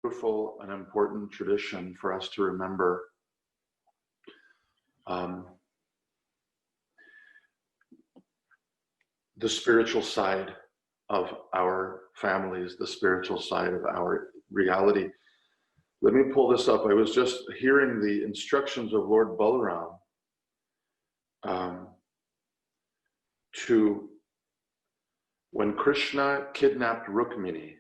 beautiful and important tradition for us to remember the spiritual side of our families, the spiritual side of our reality. Let me pull this up. I was just hearing the instructions of Lord Balaram to when Krishna kidnapped Rukmini,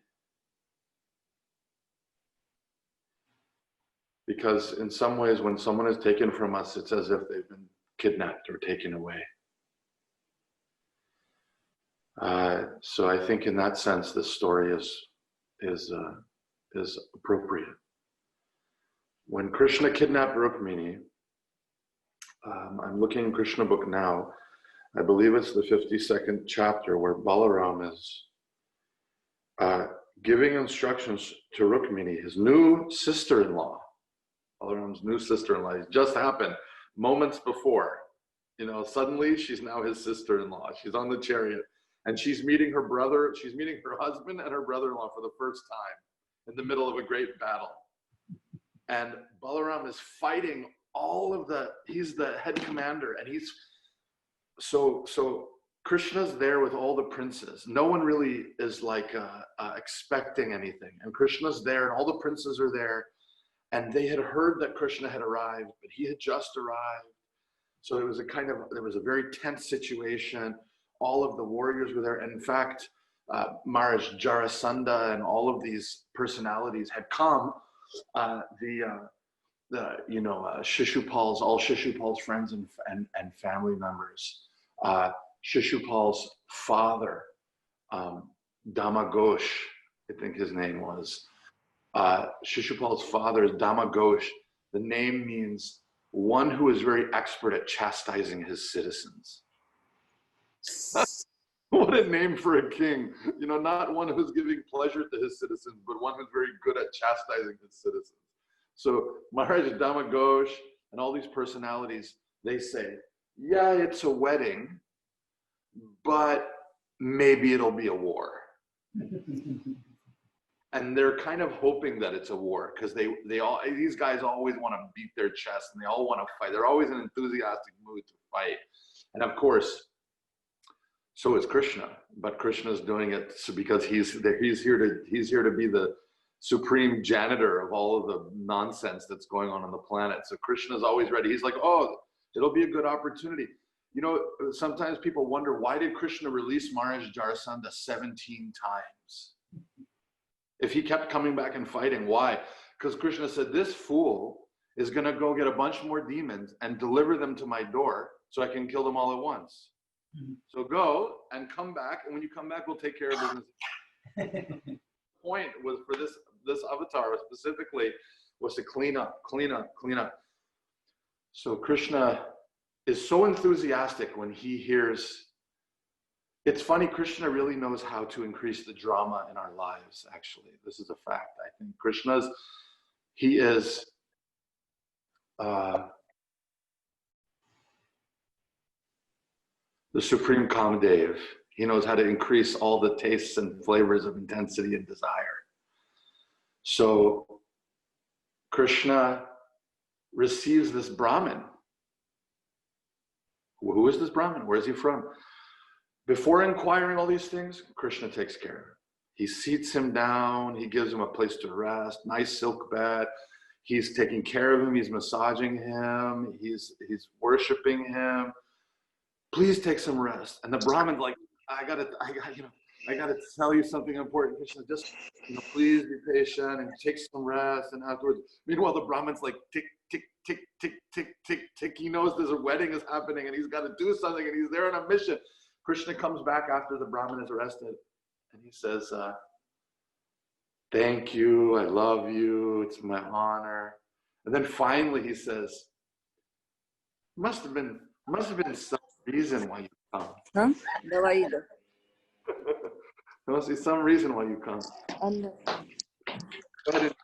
because in some ways when someone is taken from us, it's as if they've been kidnapped or taken away. So I think in that sense, this story is appropriate. When Krishna kidnapped Rukmini, I'm looking in Krishna book now. I believe it's the 52nd chapter where Balaram is giving instructions to Rukmini, his new sister-in-law. Balaram's new sister-in-law. It just happened moments before. You know, suddenly she's now his sister-in-law. She's on the chariot and she's meeting her brother. She's meeting her husband and her brother-in-law for the first time in the middle of a great battle. And Balaram is fighting he's the head commander, and so Krishna's there with all the princes. No one really is like expecting anything. And Krishna's there and all the princes are there. And they had heard that Krishna had arrived, but he had just arrived. So it was there was a very tense situation. All of the warriors were there. And in fact, Maharaj Jarasandha and all of these personalities had come. Shishupal's, all Shishupal's friends and family members. Shishupal's father, Damagosh, I think his name was. Shishupal's father is Damagosh. The name means one who is very expert at chastising his citizens. What a name for a king. You know, not one who's giving pleasure to his citizens, but one who's very good at chastising his citizens. So Maharaj Damagosh and all these personalities, they say, yeah, it's a wedding, but maybe it'll be a war. And they're kind of hoping that it's a war because these guys always want to beat their chest and they all want to fight. They're always in an enthusiastic mood to fight. And of course, so is Krishna, but Krishna's doing it because he's here to be the supreme janitor of all of the nonsense that's going on the planet. So Krishna's always ready. He's like, oh, it'll be a good opportunity. You know, sometimes people wonder, why did Krishna release Maharaj Jarasandha 17 times? If he kept coming back and fighting, why? Because Krishna said, this fool is going to go get a bunch more demons and deliver them to my door so I can kill them all at once. So go and come back, and when you come back, we'll take care of business. The point was for this avatar specifically was to clean up. So Krishna is so enthusiastic when he hears. It's funny, Krishna really knows how to increase the drama in our lives, actually. This is a fact. I think he is the supreme Kamadev. He knows how to increase all the tastes and flavors of intensity and desire. So Krishna receives this Brahmin. Who is this Brahmin? Where is he from? Before inquiring all these things, Krishna takes care of him. He seats him down. He gives him a place to rest, nice silk bed. He's taking care of him. He's massaging him. He's worshiping him. Please take some rest. And the Brahmin's like, I gotta tell you something important. Krishna, just, please be patient and take some rest. And afterwards, meanwhile, the Brahmin's like, tick, tick, tick, tick, tick, tick, tick. He knows there's a wedding is happening and he's got to do something and he's there on a mission. Krishna comes back after the Brahmin is arrested and he says, thank you, I love you, it's my honor. And then finally he says, must have been some reason why you come. Huh? There must be some reason why you come. Go ahead and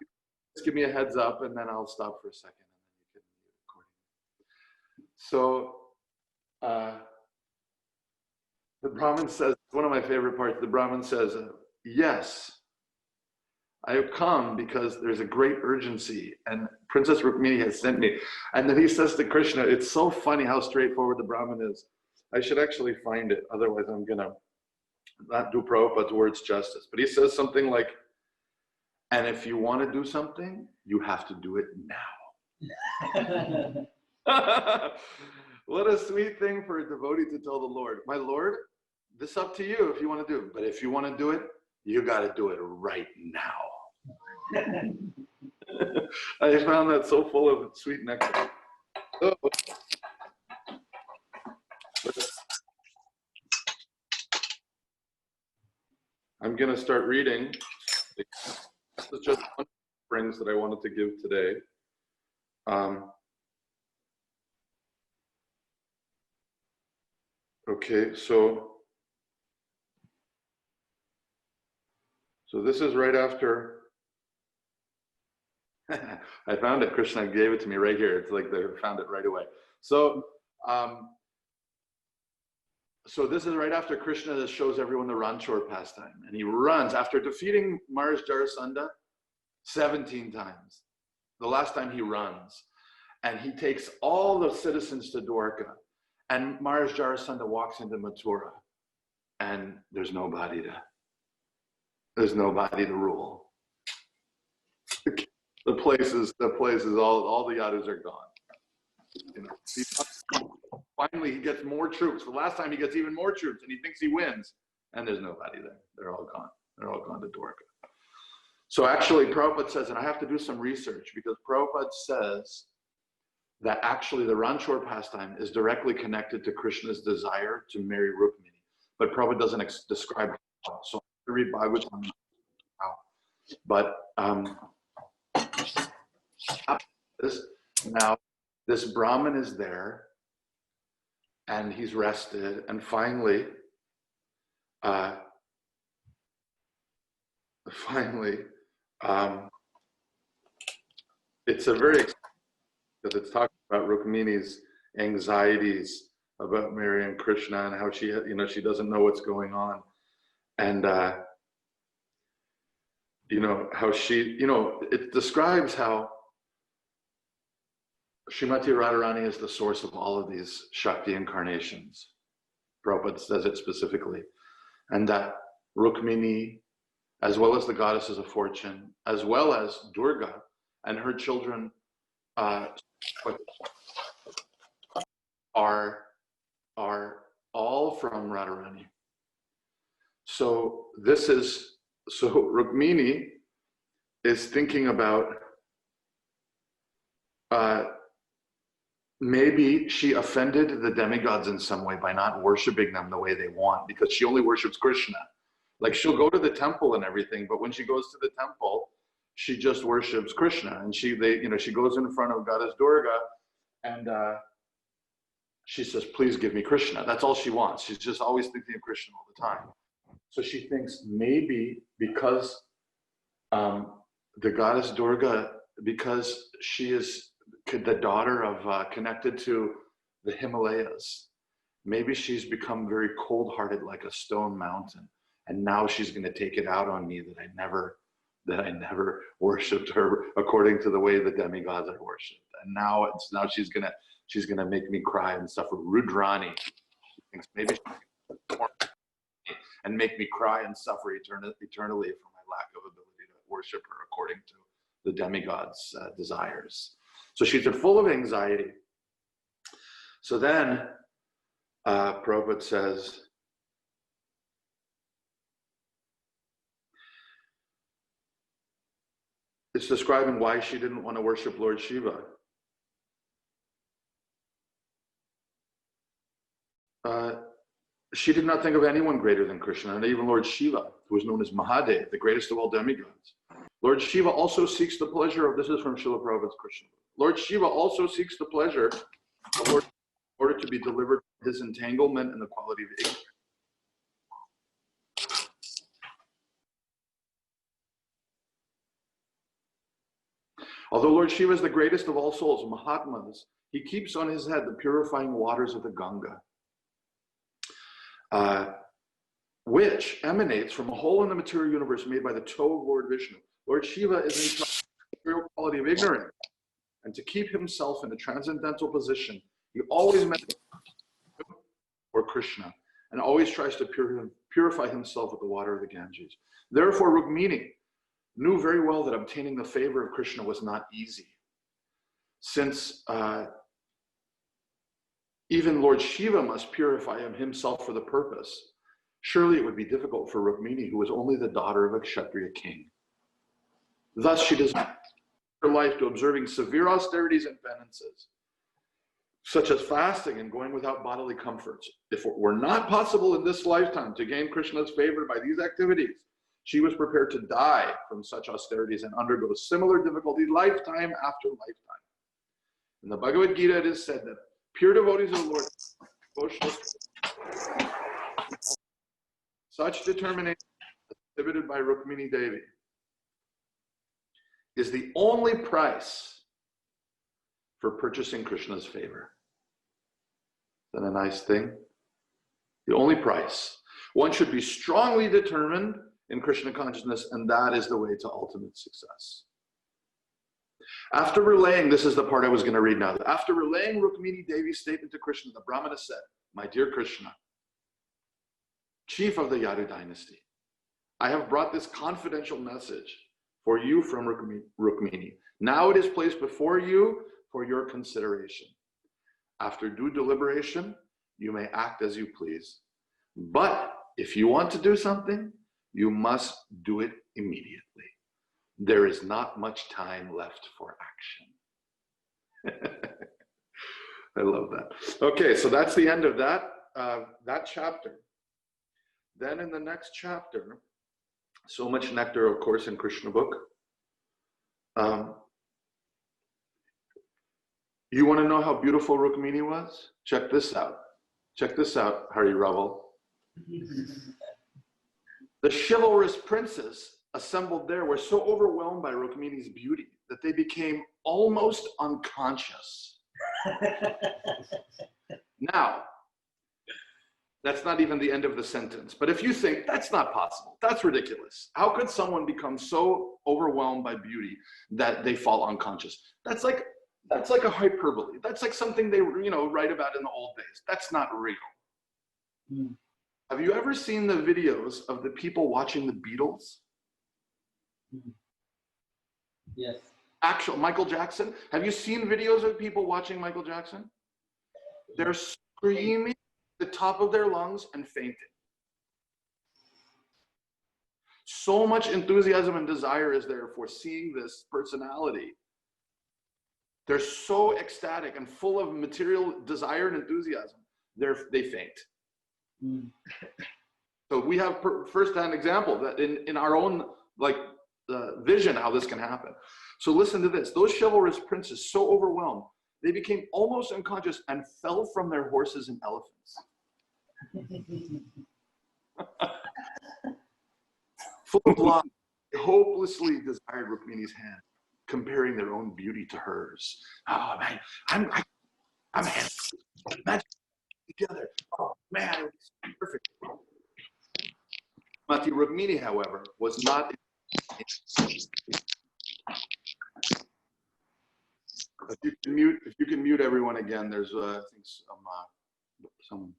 just give me a heads up and then I'll stop for a second and then you can record. So the Brahmin says, one of my favorite parts, the Brahmin says, yes, I have come because there's a great urgency, and Princess Rukmini has sent me. And then he says to Krishna, it's so funny how straightforward the Brahmin is. I should actually find it, otherwise I'm gonna not do Prabhupada's words justice. But he says something like, and if you want to do something, you have to do it now. What a sweet thing for a devotee to tell the Lord. My Lord, this is up to you if you want to do it. But if you want to do it, you got to do it right now. I found that so full of sweet nectar. Oh. I'm going to start reading. This is just one springs that I wanted to give today. Okay, so this is right after. I found it. Krishna gave it to me right here. It's like they found it right away. So, so this is right after Krishna shows everyone the Ranchor pastime, and he runs after defeating Maharaj Jarasandha 17 times. The last time he runs, and he takes all the citizens to Dwarka, and Maharaj Jarasandha walks into Mathura, and there's nobody to rule. The place is all the yadus are gone. You know, finally he gets more troops. The last time he gets even more troops, and he thinks he wins, and there's nobody there. They're all gone. They're all gone to Dwarka. So actually, Prabhupada says, and I have to do some research, because Prabhupada says that actually the Ranchor pastime is directly connected to Krishna's desire to marry Rukmini. But Prabhupada doesn't describe how. So I read Bhagavatam how. But now this Brahmin is there, and he's rested, and finally, it's a very, because it's talking about Rukmini's anxieties about marrying Krishna and how she, she doesn't know what's going on, and how she, it describes how Srimati Radharani is the source of all of these Shakti incarnations. Prabhupada says it specifically, and that Rukmini, as well as the goddesses of fortune, as well as Durga and her children, are all from Radharani. So Rukmini is thinking about maybe she offended the demigods in some way by not worshiping them the way they want, because she only worships Krishna. Like, she'll go to the temple and everything, but when she goes to the temple, she just worships Krishna, and she goes in front of Goddess Durga, and she says, "Please give me Krishna." That's all she wants. She's just always thinking of Krishna all the time. So she thinks maybe because the Goddess Durga, because she is the daughter of connected to the Himalayas, maybe she's become very cold-hearted like a stone mountain. And now she's going to take it out on me that I never worshipped her according to the way the demigods are worshipped. And now she's gonna make me cry and suffer. Rudrani, she thinks maybe she can and make me cry and suffer eternally for my lack of ability to worship her according to the demigods' desires. So she's full of anxiety. So then Prabhupada says, it's describing why she didn't want to worship Lord Shiva. She did not think of anyone greater than Krishna, and even Lord Shiva, who was known as Mahadev, the greatest of all demigods. Lord Shiva also seeks the pleasure of, this is from Srila Prabhupada's Krishna. Lord Shiva also seeks the pleasure of Lord in order to be delivered from his entanglement and the quality of ignorance. Although Lord Shiva is the greatest of all souls, Mahatmas, he keeps on his head the purifying waters of the Ganga. which emanates from a hole in the material universe made by the toe of Lord Vishnu. Lord Shiva is in charge of the material quality of ignorance, and to keep himself in a transcendental position, he always meditates or Krishna, and always tries to purify himself with the water of the Ganges. Therefore, Rukmini knew very well that obtaining the favor of Krishna was not easy, since even Lord Shiva must purify himself for the purpose. Surely it would be difficult for Rukmini, who was only the daughter of a Kshatriya king. Thus, she devoted her life to observing severe austerities and penances, such as fasting and going without bodily comforts. If it were not possible in this lifetime to gain Krishna's favor by these activities, she was prepared to die from such austerities and undergo similar difficulties lifetime after lifetime. In the Bhagavad Gita, it is said that pure devotees of the Lord, such determination exhibited by Rukmini Devi is the only price for purchasing Krishna's favor. Isn't that a nice thing? The only price. One should be strongly determined in Krishna consciousness, and that is the way to ultimate success. After relaying, this is the part I was going to read now. After relaying Rukmini Devi's statement to Krishna, the Brahmana said, "My dear Krishna, chief of the Yadu dynasty, I have brought this confidential message for you from Rukmini. Now it is placed before you for your consideration. After due deliberation, you may act as you please. But if you want to do something, you must do it immediately. There is not much time left for action." I love that. Okay, so that's the end of that chapter. Then in the next chapter, so much nectar, of course, in Krishna book. You want to know how beautiful Rukmini was? Check this out. Check this out, Hari Raval. The chivalrous princes assembled there were so overwhelmed by Rukmini's beauty that they became almost unconscious. Now, that's not even the end of the sentence. But if you think that's not possible, that's ridiculous. How could someone become so overwhelmed by beauty that they fall unconscious? That's like a hyperbole. That's like something they write about in the old days. That's not real. Mm. Have you ever seen the videos of the people watching the Beatles? Mm. Yes. Actual Michael Jackson. Have you seen videos of people watching Michael Jackson? They're screaming at the top of their lungs and fainting. So much enthusiasm and desire is there for seeing this personality. They're so ecstatic and full of material desire and enthusiasm. They faint. Mm. So we have first-hand example that in our own vision how this can happen. So listen to this. Those chivalrous princes, so overwhelmed, they became almost unconscious and fell from their horses and elephants. Full of love, they hopelessly desired Rukmini's hand, comparing their own beauty to hers. Oh man, I'm handsome. Imagine together. Oh man, it was perfect. Mati Rukmini, however, was not. If you can mute everyone again, there's I think some.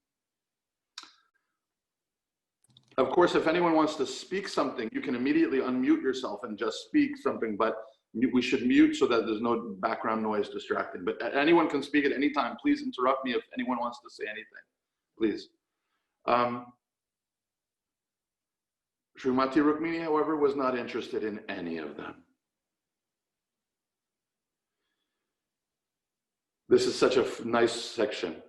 Of course, if anyone wants to speak something, you can immediately unmute yourself and just speak something, but we should mute so that there's no background noise distracting. But anyone can speak at any time. Please interrupt me if anyone wants to say anything, please. Srimati Rukmini, however, was not interested in any of them. This is such a nice section.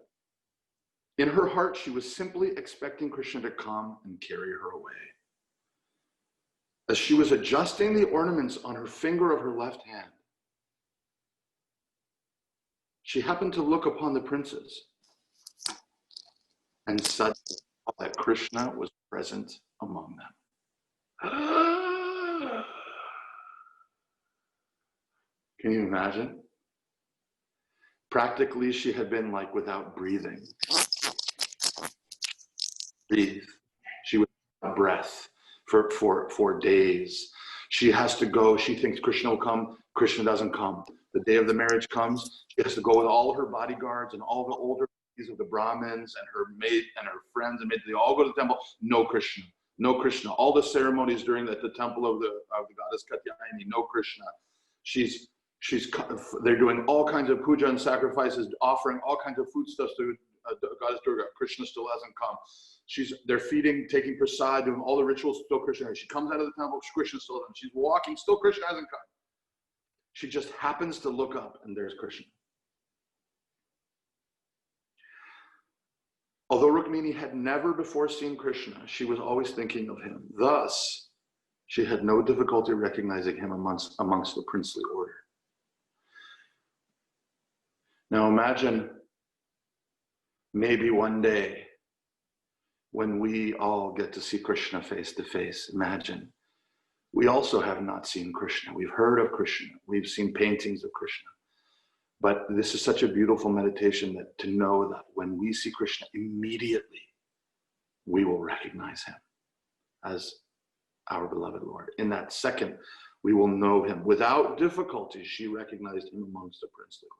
In her heart, she was simply expecting Krishna to come and carry her away. As she was adjusting the ornaments on her finger of her left hand, she happened to look upon the princes and suddenly saw that Krishna was present among them. Can you imagine? Practically, she had been like without breathing. Breathe. She was breath for days. She has to go. She thinks Krishna will come. Krishna doesn't come. The day of the marriage comes. She has to go with all her bodyguards and all the older ladies of the Brahmins and her maid and her friends and maids. They all go to the temple. No Krishna. No Krishna. All the ceremonies during the temple of the goddess Katyayani. No Krishna. They're doing all kinds of puja and sacrifices, offering all kinds of foodstuffs to goddess Durga. Krishna still hasn't come. They're feeding, taking prasad, doing all the rituals. Still Krishna. She comes out of the temple. Krishna still hasn't. She's walking. Still Krishna hasn't come. She just happens to look up, and there's Krishna. Although Rukmini had never before seen Krishna, she was always thinking of him. Thus, she had no difficulty recognizing him amongst the princely order. Now imagine maybe one day when we all get to see Krishna face to face. Imagine we also have not seen Krishna. We've heard of Krishna. We've seen paintings of Krishna. But this is such a beautiful meditation that to know that when we see Krishna, immediately we will recognize him as our beloved Lord. In that second, we will know him. Without difficulty, she recognized him amongst the princely order.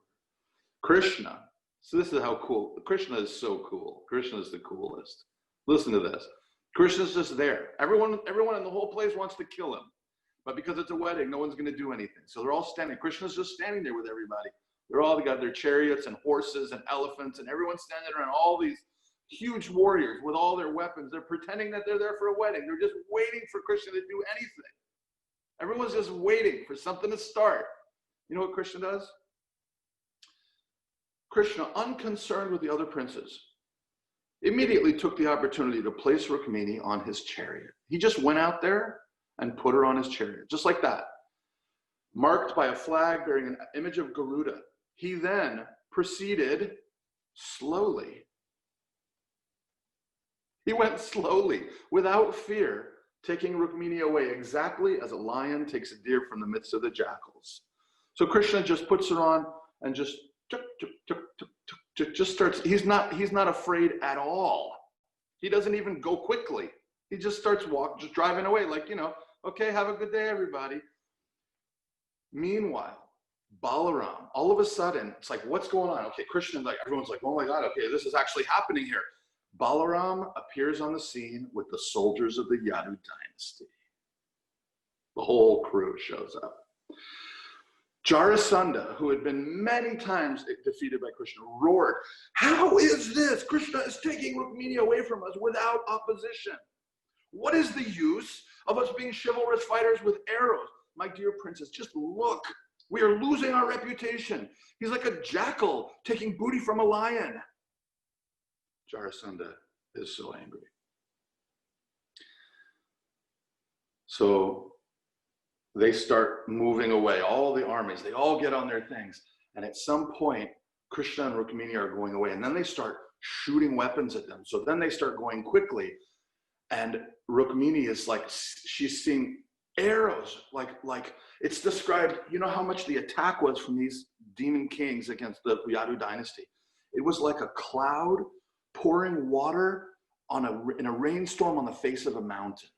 Krishna, so this is how cool, Krishna is so cool. Krishna is the coolest. Listen to this. Krishna's just there. Everyone in the whole place wants to kill him. But because it's a wedding, no one's going to do anything. So they're all standing. Krishna's just standing there with everybody. They're all got their chariots and horses and elephants, and everyone's standing around, all these huge warriors with all their weapons. They're pretending that they're there for a wedding. They're just waiting for Krishna to do anything. Everyone's just waiting for something to start. You know what Krishna does? Krishna, unconcerned with the other princes, immediately took the opportunity to place Rukmini on his chariot. He just went out there and put her on his chariot, just like that. Marked by a flag bearing an image of Garuda, he then proceeded slowly. He went slowly, without fear, taking Rukmini away exactly as a lion takes a deer from the midst of the jackals. So Krishna just puts her on and just starts. He's not afraid at all. He doesn't even go quickly. He just starts just driving away, like, okay, have a good day, everybody. Meanwhile, Balaram, all of a sudden, it's like, what's going on? Okay, Krishna, like, everyone's like, oh my God, okay, this is actually happening here. Balaram appears on the scene with the soldiers of the Yadu dynasty. The whole crew shows up. Jarasandha, who had been many times defeated by Krishna, roared, how is this? Krishna is taking Rukmini away from us without opposition. What is the use of us being chivalrous fighters with arrows? My dear princess, just look. We are losing our reputation. He's like a jackal taking booty from a lion. Jarasandha is so angry. So they start moving away, all the armies, they all get on their things. And at some point, Krishna and Rukmini are going away, and then they start shooting weapons at them. So then they start going quickly, and Rukmini is like, she's seeing arrows, like it's described, you know how much the attack was from these demon kings against the Yadu dynasty. It was like a cloud pouring water in a rainstorm on the face of a mountain.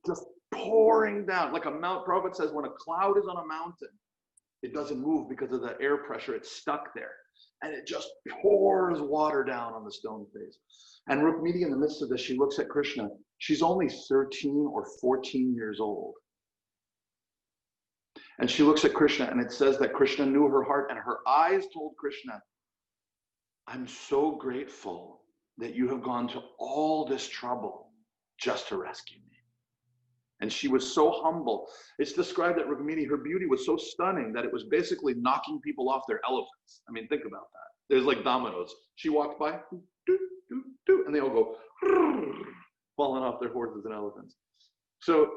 Just pouring down, like a mountain. Prabhupada says when a cloud is on a mountain, it doesn't move because of the air pressure, it's stuck there. And it just pours water down on the stone face. And Rukmini, in the midst of this, she looks at Krishna. She's only 13 or 14 years old. And she looks at Krishna, and it says that Krishna knew her heart, and her eyes told Krishna, I'm so grateful that you have gone to all this trouble just to rescue me. And she was so humble. It's described that Rukmini, her beauty was so stunning that it was basically knocking people off their elephants. I mean, think about that. There's like dominoes. She walked by, and they all go, falling off their horses and elephants. So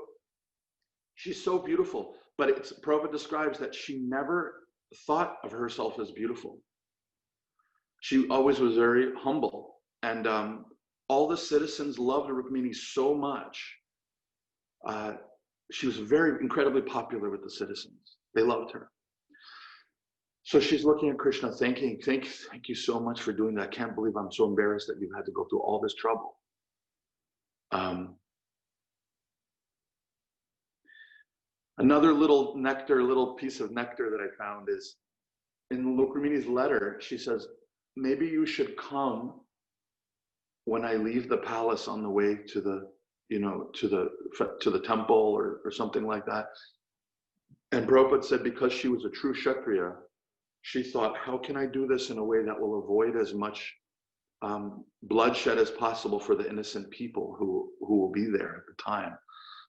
she's so beautiful, but Prabhupada describes that she never thought of herself as beautiful. She always was very humble. And all the citizens loved Rukmini so much. She was incredibly popular with the citizens. They loved her. So she's looking at Krishna thinking, thank you so much for doing that. I can't believe I'm so embarrassed that you've had to go through all this trouble. Another little piece of nectar that I found is in Rukmini's letter. She says, maybe you should come when I leave the palace on the way to the, to the temple or something like that. And Prabhupada said, because she was a true Kshatriya, she thought, how can I do this in a way that will avoid as much bloodshed as possible for the innocent people who will be there at the time?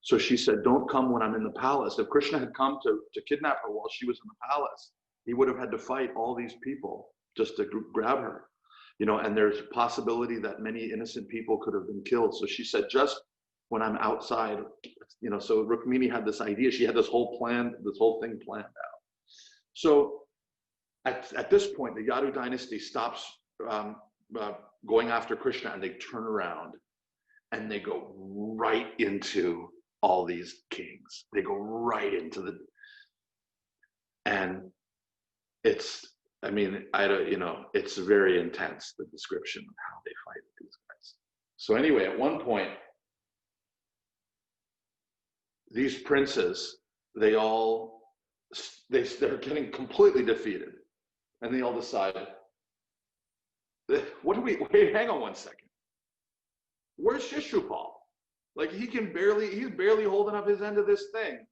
So she said, don't come when I'm in the palace. If Krishna had come to kidnap her while she was in the palace, he would have had to fight all these people just to grab her. And there's a possibility that many innocent people could have been killed. So she said, just when I'm outside, so Rukmini had this idea. She had this whole thing planned out. So at this point, the Yadu dynasty stops going after Krishna, and they turn around and they go right into all these kings. They go right into and it's very intense, the description of how they fight these guys. So anyway, at one point, these princes, they're getting completely defeated. And they all decide, wait, hang on one second. Where's Shishupal? Like he's barely holding up his end of this thing.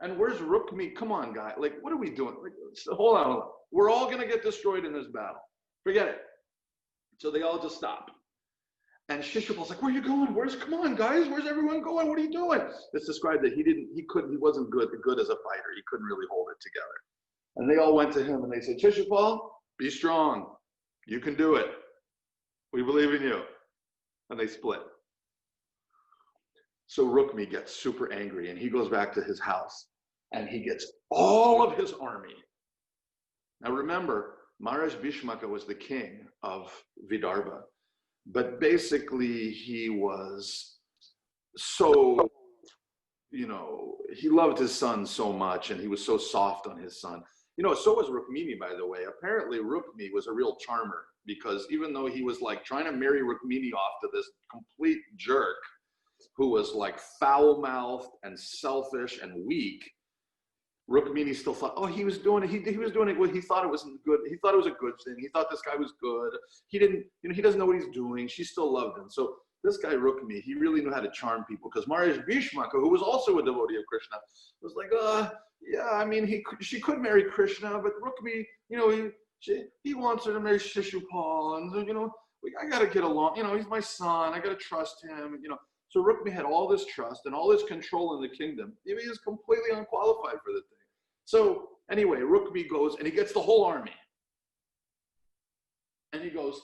And where's Rukmi? Come on, guy. Like, what are we doing? Like, hold on. We're all going to get destroyed in this battle. Forget it. So they all just stop. And Shishupal's like, where are you going? Come on, guys. Where's everyone going? What are you doing? It's described that he wasn't good as a fighter. He couldn't really hold it together. And they all went to him and they said, Shishupal, be strong. You can do it. We believe in you. And they split. So Rukmi gets super angry and he goes back to his house and he gets all of his army. Now remember, Maharaj Bhishmaka was the king of Vidarbha, but basically he was so, he loved his son so much and he was so soft on his son. So was Rukmini, by the way. Apparently Rukmi was a real charmer, because even though he was like trying to marry Rukmini off to this complete jerk who was like foul-mouthed and selfish and weak, Rukmini still thought, oh, he was doing it. He was doing it. He thought it was good. He thought it was a good thing. He thought this guy was good. He didn't, he doesn't know what he's doing. She still loved him. So this guy Rukmi, he really knew how to charm people, because Maharaj Bhishmaka, who was also a devotee of Krishna, was like, yeah, I mean, she could marry Krishna, but Rukmi, he wants her to marry Shishupal, and I got to get along. He's my son. I got to trust him. So Rukmi had all this trust and all this control in the kingdom. He is completely unqualified for the thing. So anyway, Rukmi goes and he gets the whole army, and he goes,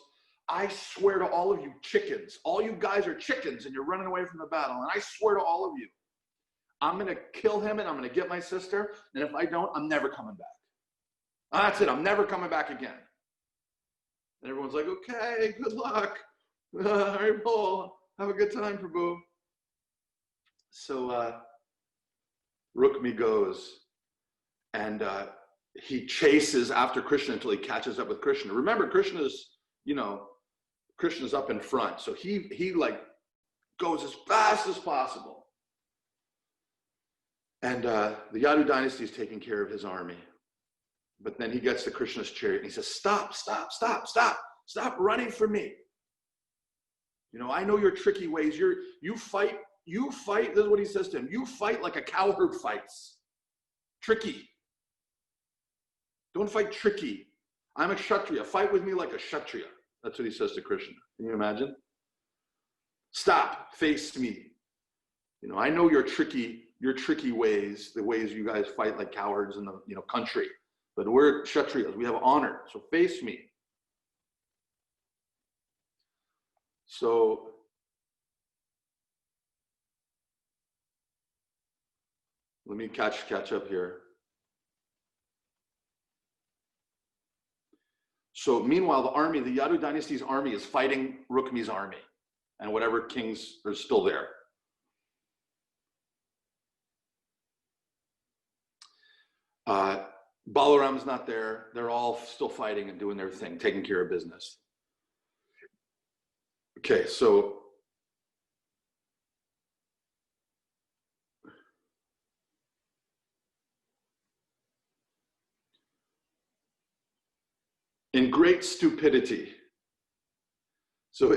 I swear to all of you chickens, all you guys are chickens and you're running away from the battle. And I swear to all of you, I'm going to kill him and I'm going to get my sister. And if I don't, I'm never coming back. That's it. I'm never coming back again. And everyone's like, okay, good luck. All right, Paul, have a good time, Prabhu. So Rukmi goes and he chases after Krishna until he catches up with Krishna. Remember, Krishna's up in front. So he like goes as fast as possible. And the Yadu dynasty is taking care of his army. But then he gets to Krishna's chariot and he says, stop running from me. I know your tricky ways. You fight, this is what he says to him. You fight like a cowherd fights. Tricky. Don't fight tricky. I'm a Kshatriya. Fight with me like a Kshatriya. That's what he says to Krishna. Can you imagine? Stop, face me. I know your tricky ways, the ways you guys fight like cowards in the country. But we're Kshatriyas. We have honor. So face me. So let me catch up here. So meanwhile, the Yadu dynasty's army is fighting Rukmi's army and whatever kings are still there. Balaram's not there. They're all still fighting and doing their thing, taking care of business. Okay, so in great stupidity. So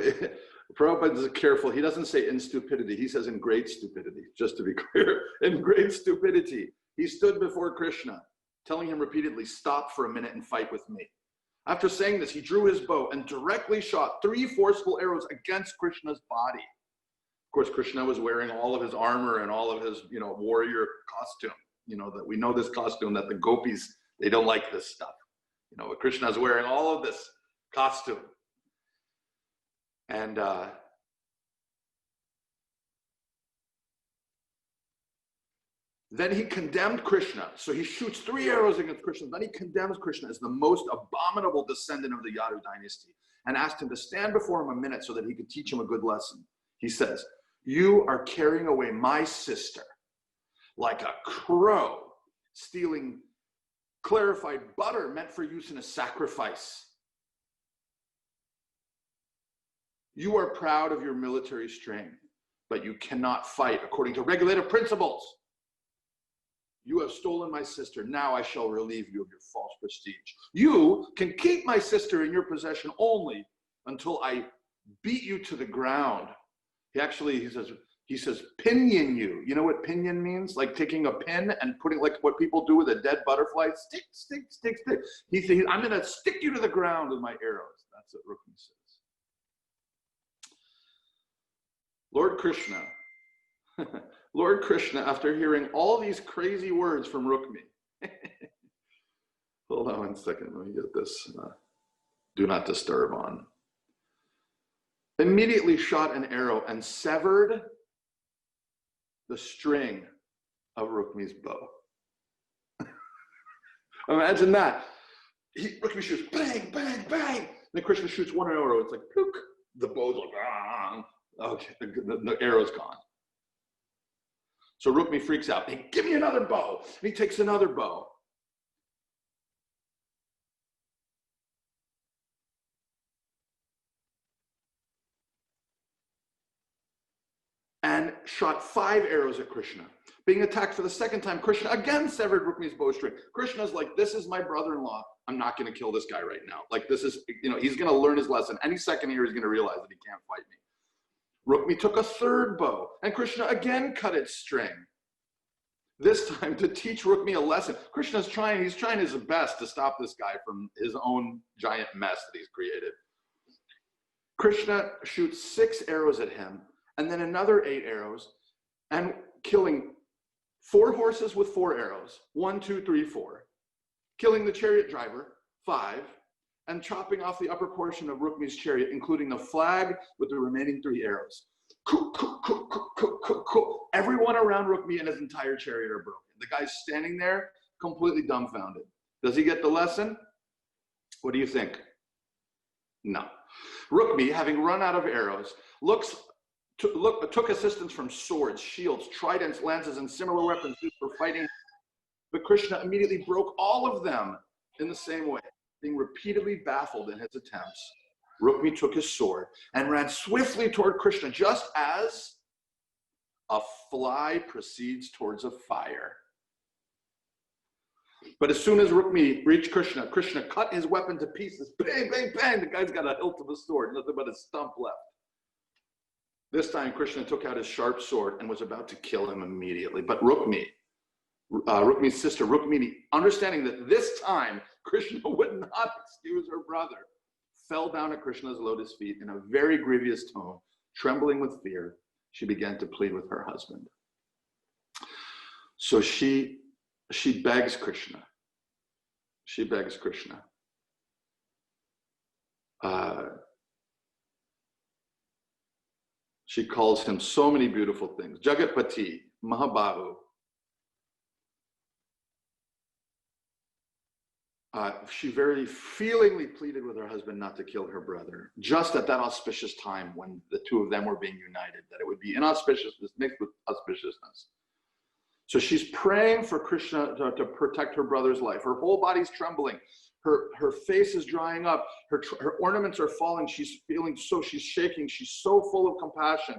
Prabhupada is careful. He doesn't say in stupidity. He says in great stupidity, just to be clear. In great stupidity, he stood before Krishna, telling him repeatedly, stop for a minute and fight with me. After saying this, he drew his bow and directly shot 3 forceful arrows against Krishna's body. Of course, Krishna was wearing all of his armor and all of his, warrior costume. That we know this costume, that the gopis, they don't like this stuff. Krishna's wearing all of this costume. And then he condemned Krishna. So he shoots 3 arrows against Krishna. Then he condemns Krishna as the most abominable descendant of the Yadu dynasty and asked him to stand before him a minute so that he could teach him a good lesson. He says, you are carrying away my sister like a crow stealing clarified butter meant for use in a sacrifice. You are proud of your military strength, but you cannot fight according to regulative principles. You have stolen my sister. Now I shall relieve you of your false prestige. You can keep my sister in your possession only until I beat you to the ground. He says, pinion you. You know what pinion means? Like taking a pin and putting, like what people do with a dead butterfly. Stick, stick, stick, stick. He says, I'm going to stick you to the ground with my arrows. That's what Rukmi says. Lord Krishna, after hearing all these crazy words from Rukmi, hold on one second, let me get this do not disturb on. Immediately shot an arrow and severed the string of Rukmi's bow. Imagine that. Rukmi shoots, bang, bang, bang. And then Krishna shoots one arrow, it's like, plook. The bow's like, ah. Okay, the arrow's gone. So Rukmi freaks out. Hey, give me another bow. And he takes another bow. And shot 5 arrows at Krishna. Being attacked for the second time, Krishna again severed Rukmi's bowstring. Krishna's like, this is my brother-in-law. I'm not going to kill this guy right now. Like, this is, he's going to learn his lesson. Any second here, he's going to realize that he can't fight me. Rukmi took a 3rd bow, and Krishna again cut its string. This time to teach Rukmi a lesson. Krishna's trying his best to stop this guy from his own giant mess that he's created. Krishna shoots 6 arrows at him, and then another 8 arrows, and killing 4 horses with 4 arrows. 1, 2, 3, 4. Killing the chariot driver, 5. And chopping off the upper portion of Rukmi's chariot, including the flag with the remaining 3 arrows. Everyone around Rukmi and his entire chariot are broken. The guy's standing there, completely dumbfounded. Does he get the lesson? What do you think? No. Rukmi, having run out of arrows, took assistance from swords, shields, tridents, lances, and similar weapons used for fighting. But Krishna immediately broke all of them in the same way. Being repeatedly baffled in his attempts, Rukmi took his sword and ran swiftly toward Krishna, just as a fly proceeds towards a fire. But as soon as Rukmi reached Krishna, Krishna cut his weapon to pieces. Bang, bang, bang. The guy's got a hilt of a sword, nothing but a stump left. This time, Krishna took out his sharp sword and was about to kill him immediately. But Rukmi's sister, Rukmini, understanding that this time Krishna would not excuse her brother, fell down at Krishna's lotus feet in a very grievous tone, trembling with fear. She began to plead with her husband. So she begs Krishna. She begs Krishna. She calls him so many beautiful things. Jagatpati, Mahabahu. She very feelingly pleaded with her husband not to kill her brother, just at that auspicious time when the two of them were being united, that it would be inauspiciousness mixed with auspiciousness. So she's praying for Krishna to protect her brother's life. Her whole body's trembling. Her face is drying up. Her ornaments are falling. She's shaking. She's so full of compassion.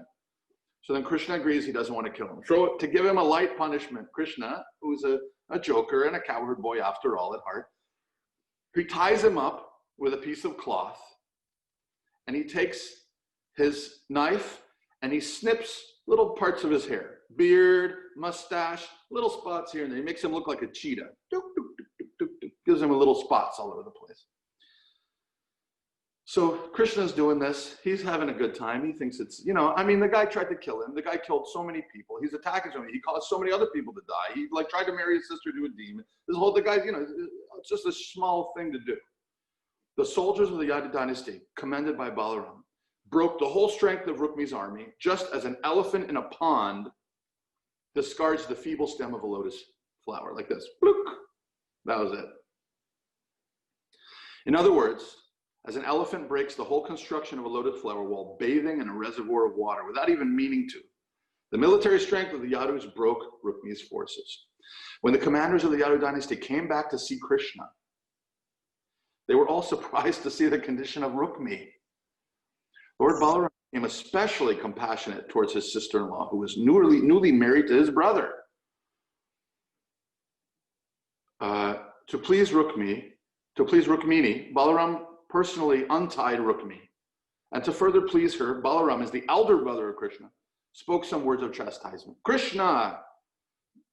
So then Krishna agrees he doesn't want to kill him. So to give him a light punishment, Krishna, who's a joker and a cowherd boy after all at heart, he ties him up with a piece of cloth, and he takes his knife and he snips little parts of his hair, beard, mustache, little spots here and there. He makes him look like a cheetah. Gives him little spots all over the place. So Krishna's doing this. He's having a good time. He thinks it's, the guy tried to kill him. The guy killed so many people. He's attacking so many. He caused so many other people to die. He tried to marry his sister to a demon. The guy's, it's just a small thing to do. The soldiers of the Yadu dynasty, commended by Balaram, broke the whole strength of Rukmi's army, just as an elephant in a pond discards the feeble stem of a lotus flower, like this. Blook. That was it. In other words, as an elephant breaks the whole construction of a lotus flower while bathing in a reservoir of water without even meaning to, the military strength of the Yadus broke Rukmi's forces. When the commanders of the Yadu dynasty came back to see Krishna, they were all surprised to see the condition of Rukmi. Lord Balaram became especially compassionate towards his sister-in-law, who was newly married to his brother. To please Rukmini, Balaram personally untied Rukmi. And to further please her, Balaram, as the elder brother of Krishna, spoke some words of chastisement. Krishna,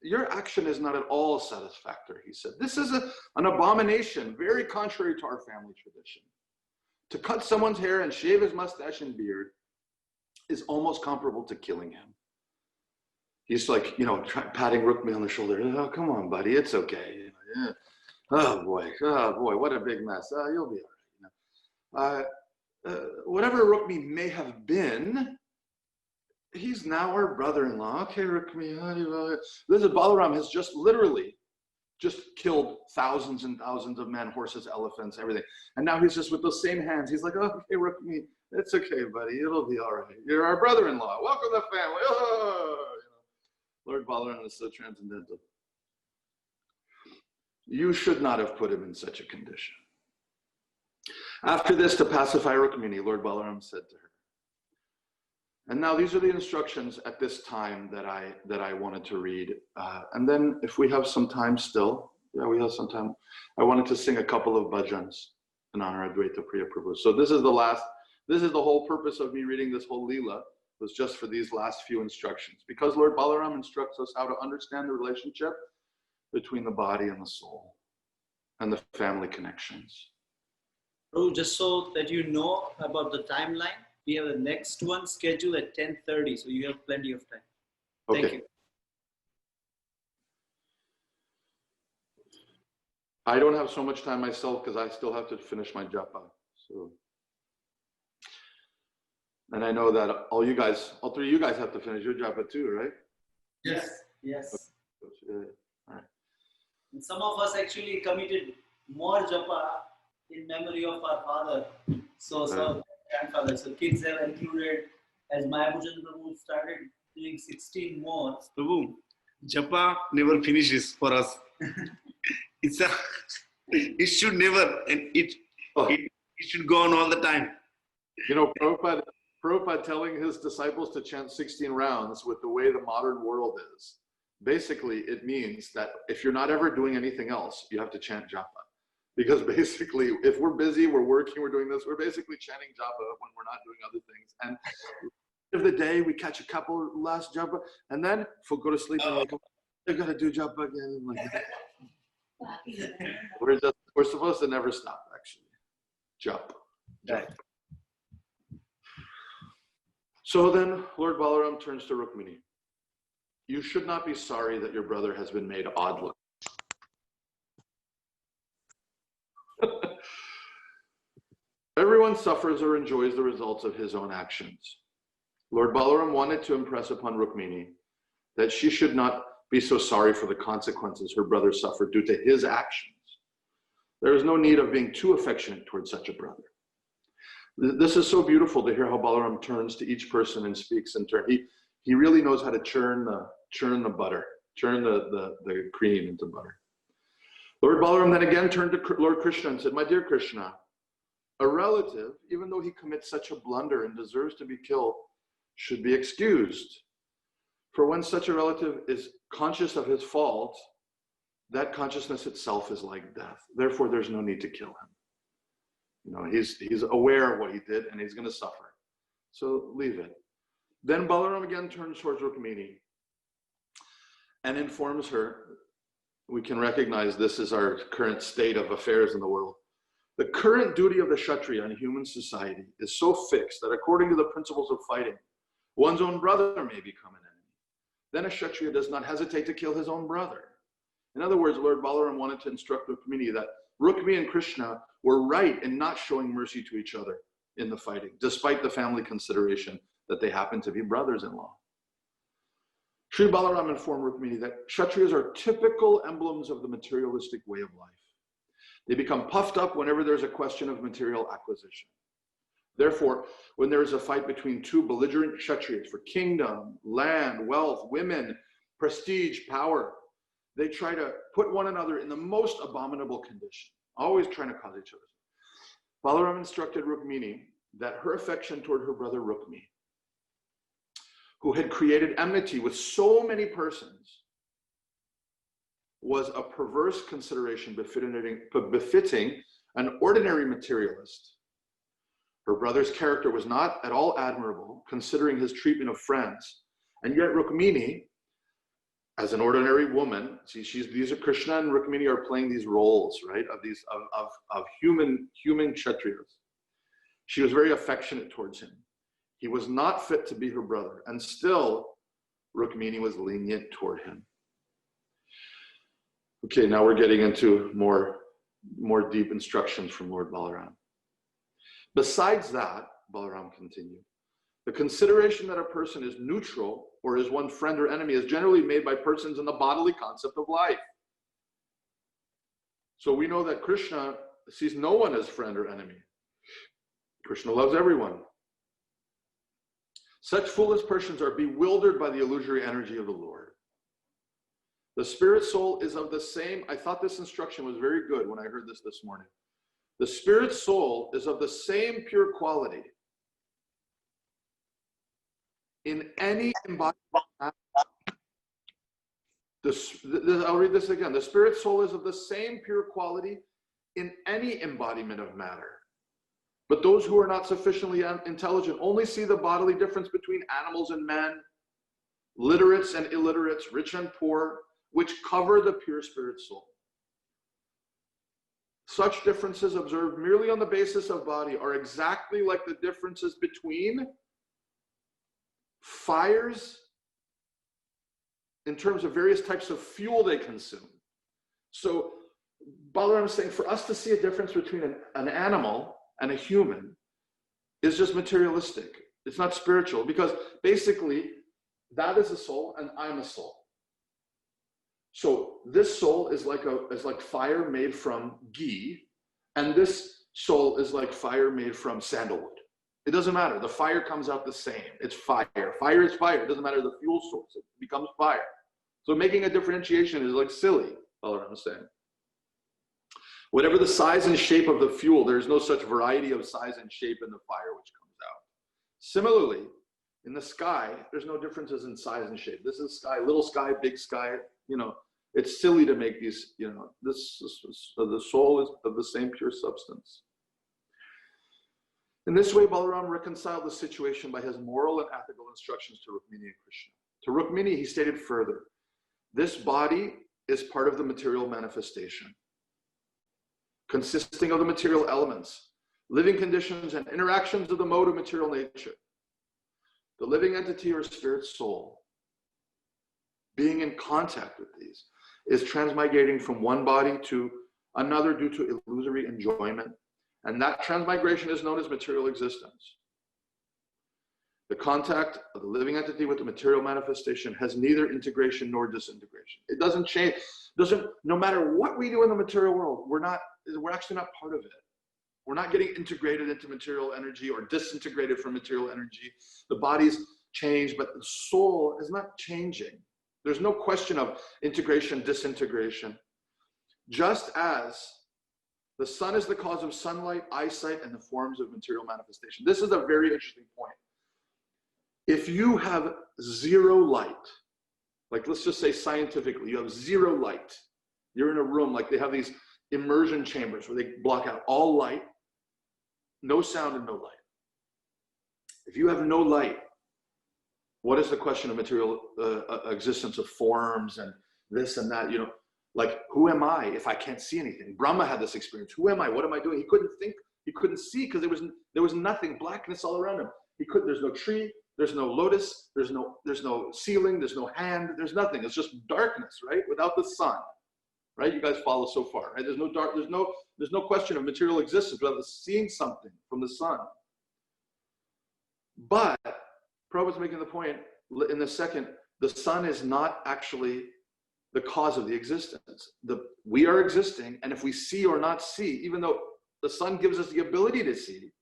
your action is not at all satisfactory, he said. This is an abomination, very contrary to our family tradition. To cut someone's hair and shave his mustache and beard is almost comparable to killing him. He's like, patting Rukmi on the shoulder. Oh, come on, buddy, it's okay. Yeah. Oh boy, what a big mess. You'll be all right. Whatever Rukmi may have been, he's now our brother-in-law. Okay, Rukmi. This is Balaram has just literally killed thousands and thousands of men, horses, elephants, everything. And now he's just with those same hands. He's like, okay, Rukmi, it's okay, buddy. It'll be all right. You're our brother-in-law. Welcome to the family. Oh, Lord Balaram is so transcendental. You should not have put him in such a condition. After this, to pacify Rukmini, Lord Balaram said to her, and now these are the instructions at this time that I wanted to read. And then if we have some time still, we have some time, I wanted to sing a couple of bhajans in honor of Advaita Priya Prabhu. So this is the whole purpose of me reading this whole Leela, was just for these last few instructions. Because Lord Balaram instructs us how to understand the relationship between the body and the soul and the family connections. Prabhu, just so that you know about the timeline, we have the next one scheduled at 10:30, so you have plenty of time. Okay. Thank you. I don't have so much time myself because I still have to finish my japa. So, and I know that all three of you guys have to finish your japa too, right? Yes. Yes. All right. And some of us actually committed more japa in memory of our father. So grandfather. So kids have included, as Mayapujan Prabhu started doing 16 more. Prabhu, japa never finishes for us. It should never, and it should go on all the time. Prabhupada telling his disciples to chant 16 rounds with the way the modern world is. Basically, it means that if you're not ever doing anything else, you have to chant japa. Because basically, if we're busy, we're working, we're doing this, we're basically chanting japa when we're not doing other things. And at the end of the day, we catch a couple last japa, and then if we go to sleep, they're going to do japa again. We're supposed to never stop, actually. Japa. Right. So then, Lord Balaram turns to Rukmini. You should not be sorry that your brother has been made odd looking. Everyone suffers or enjoys the results of his own actions. Lord Balaram wanted to impress upon Rukmini that she should not be so sorry for the consequences her brother suffered due to his actions. There is no need of being too affectionate towards such a brother. This is so beautiful to hear how Balaram turns to each person and speaks in turn. He really knows how to churn the butter, Turn the cream into butter. Lord Balaram then again turned to Lord Krishna and said, my dear Krishna, a relative, even though he commits such a blunder and deserves to be killed, should be excused. For when such a relative is conscious of his fault, that consciousness itself is like death. Therefore, there's no need to kill him. You know, he's aware of what he did and he's going to suffer. So leave it. Then Balaram again turns towards Rukmini and informs her, we can recognize this is our current state of affairs in the world. The current duty of the Kshatriya in human society is so fixed that according to the principles of fighting, one's own brother may become an enemy. Then a Kshatriya does not hesitate to kill his own brother. In other words, Lord Balaram wanted to instruct Rukmini that Rukmini and Krishna were right in not showing mercy to each other in the fighting, despite the family consideration that they happen to be brothers-in-law. Sri Balaram informed Rukmini that Kshatriyas are typical emblems of the materialistic way of life. They become puffed up whenever there's a question of material acquisition. Therefore, when there is a fight between two belligerent Kshatriyas for kingdom, land, wealth, women, prestige, power, they try to put one another in the most abominable condition, always trying to cause each other. Balaram instructed Rukmini that her affection toward her brother Rukmi, who had created enmity with so many persons, was a perverse consideration befitting an ordinary materialist. Her brother's character was not at all admirable, considering his treatment of friends. And yet Rukmini, as an ordinary woman, these are Krishna and Rukmini are playing these roles, right, of human Kshatriyas. She was very affectionate towards him. He was not fit to be her brother, and still Rukmini was lenient toward him. Okay, now we're getting into more deep instructions from Lord Balaram. Besides that, Balaram continued, the consideration that a person is neutral or is one friend or enemy is generally made by persons in the bodily concept of life. So we know that Krishna sees no one as friend or enemy. Krishna loves everyone. Such foolish persons are bewildered by the illusory energy of the Lord. The spirit soul is of the same, I thought this instruction was very good when I heard this morning. The spirit soul is of the same pure quality in any embodiment. I'll read this again. The spirit soul is of the same pure quality in any embodiment of matter. But those who are not sufficiently intelligent only see the bodily difference between animals and men, literates and illiterates, rich and poor, which cover the pure spirit soul. Such differences observed merely on the basis of body are exactly like the differences between fires in terms of various types of fuel they consume. So Balaram is saying for us to see a difference between an animal and a human is just materialistic. It's not spiritual, because basically that is a soul and I'm a soul. So this soul is like fire made from ghee, and this soul is like fire made from sandalwood. It doesn't matter. The fire comes out the same. It's fire. Fire is fire. It doesn't matter the fuel source. It becomes fire. So making a differentiation is like silly, Balaram is saying. Whatever the size and shape of the fuel, there's no such variety of size and shape in the fire which comes out. Similarly, in the sky, there's no differences in size and shape. This is sky, little sky, big sky, it's silly to make these, the soul is of the same pure substance. In this way, Balaram reconciled the situation by his moral and ethical instructions to Rukmini and Krishna. To Rukmini, he stated further, this body is part of the material manifestation, consisting of the material elements, living conditions, and interactions of the mode of material nature. The living entity or spirit soul, being in contact with these, is transmigrating from one body to another due to illusory enjoyment, and that transmigration is known as material existence. The contact of the living entity with the material manifestation has neither integration nor disintegration. It doesn't change. No matter what we do in the material world, we're actually not part of it. We're not getting integrated into material energy or disintegrated from material energy. The body's changed, but the soul is not changing. There's no question of integration, disintegration. Just as the sun is the cause of sunlight, eyesight, and the forms of material manifestation. This is a very interesting point. If you have zero light, like let's just say scientifically, you have zero light. You're in a room, like they have these immersion chambers where they block out all light, no sound and no light. If you have no light, what is the question of material existence of forms and this and that? You know, like, who am I if I can't see anything? Brahma had this experience. Who am I? What am I doing? He couldn't think. He couldn't see because there was nothing, blackness all around him. There's no tree. There's no lotus. There's no ceiling. There's no hand. There's nothing. It's just darkness, right? Without the sun, right? You guys follow so far, right? There's no dark. There's no question of material existence without seeing something from the sun. But Prabhupada's making the point in the second, the sun is not actually the cause of the existence. We are existing, and if we see or not see, even though the sun gives us the ability to see,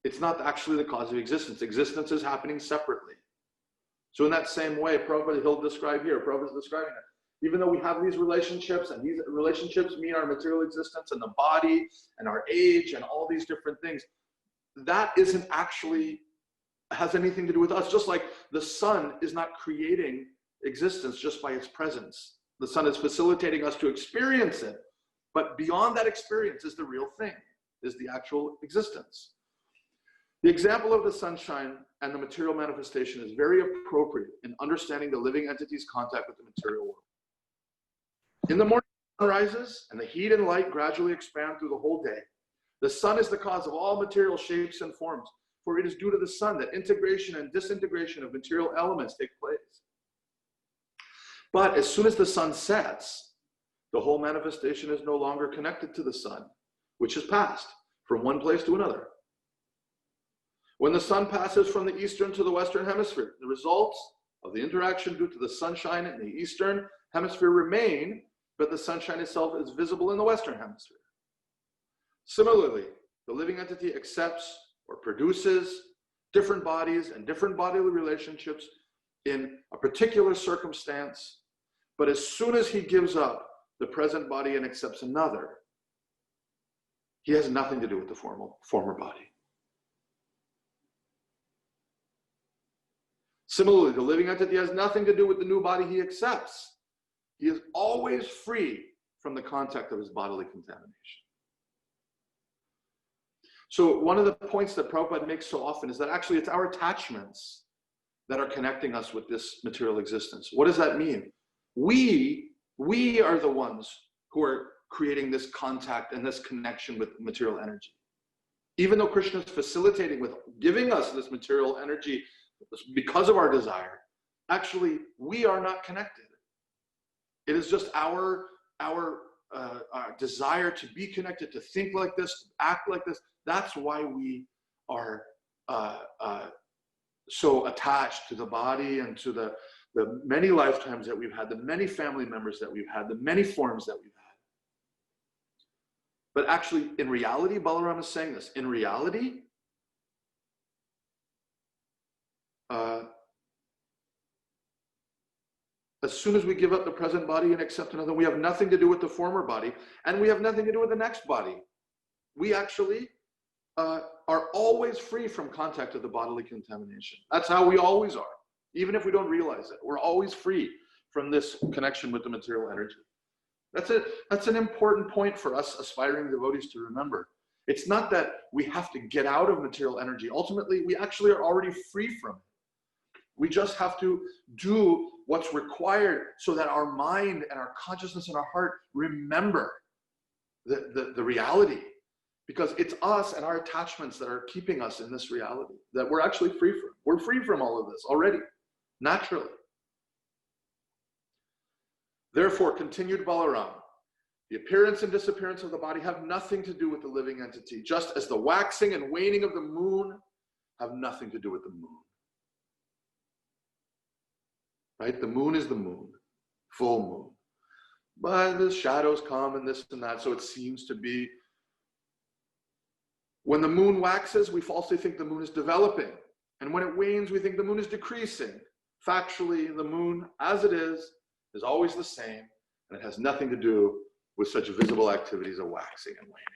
it's not actually the cause of existence. Existence is happening separately. So in that same way, Prabhupada, he'll describe here, Prabhupada is describing it. Even though we have these relationships, and these relationships mean our material existence and the body and our age and all these different things, that isn't actually has anything to do with us. Just like the sun is not creating existence just by its presence. The sun is facilitating us to experience it, but beyond that experience is the real thing, is the actual existence. The example of the sunshine and the material manifestation is very appropriate in understanding the living entity's contact with the material world. In the morning, the sun rises and the heat and light gradually expand through the whole day. The sun is the cause of all material shapes and forms, for it is due to the sun that integration and disintegration of material elements take place. But as soon as the sun sets, the whole manifestation is no longer connected to the sun, which has passed from one place to another. When the sun passes from the eastern to the western hemisphere, the results of the interaction due to the sunshine in the eastern hemisphere remain, but the sunshine itself is visible in the western hemisphere. Similarly, the living entity accepts or produces different bodies and different bodily relationships in a particular circumstance, but as soon as he gives up the present body and accepts another, he has nothing to do with the former body. Similarly, the living entity has nothing to do with the new body he accepts. He is always free from the contact of his bodily contamination. So one of the points that Prabhupada makes so often is that actually it's our attachments that are connecting us with this material existence. What does that mean? We are the ones who are creating this contact and this connection with material energy. Even though Krishna is facilitating with giving us this material energy because of our desire, actually we are not connected. It is just our desire to be connected, to think like this, to act like this. That's why we are so attached to the body and to the many lifetimes that we've had, the many family members that we've had, the many forms that we've had. But actually, in reality, Balaram is saying this, in reality, as soon as we give up the present body and accept another, we have nothing to do with the former body, and we have nothing to do with the next body. We actually are always free from contact with the bodily contamination. That's how we always are, even if we don't realize it. We're always free from this connection with the material energy. That's an important point for us aspiring devotees to remember. It's not that we have to get out of material energy. Ultimately, we actually are already free from it. We just have to do what's required so that our mind and our consciousness and our heart remember the reality. Because it's us and our attachments that are keeping us in this reality that we're actually free from. We're free from all of this already, naturally. Therefore, continued Balaram, the appearance and disappearance of the body have nothing to do with the living entity, just as the waxing and waning of the moon have nothing to do with the moon. Right? The moon is the moon, full moon. But the shadows come and this and that, so it seems to be. When the moon waxes, we falsely think the moon is developing. And when it wanes, we think the moon is decreasing. Factually, the moon, as it is always the same, and it has nothing to do with such visible activities of waxing and waning.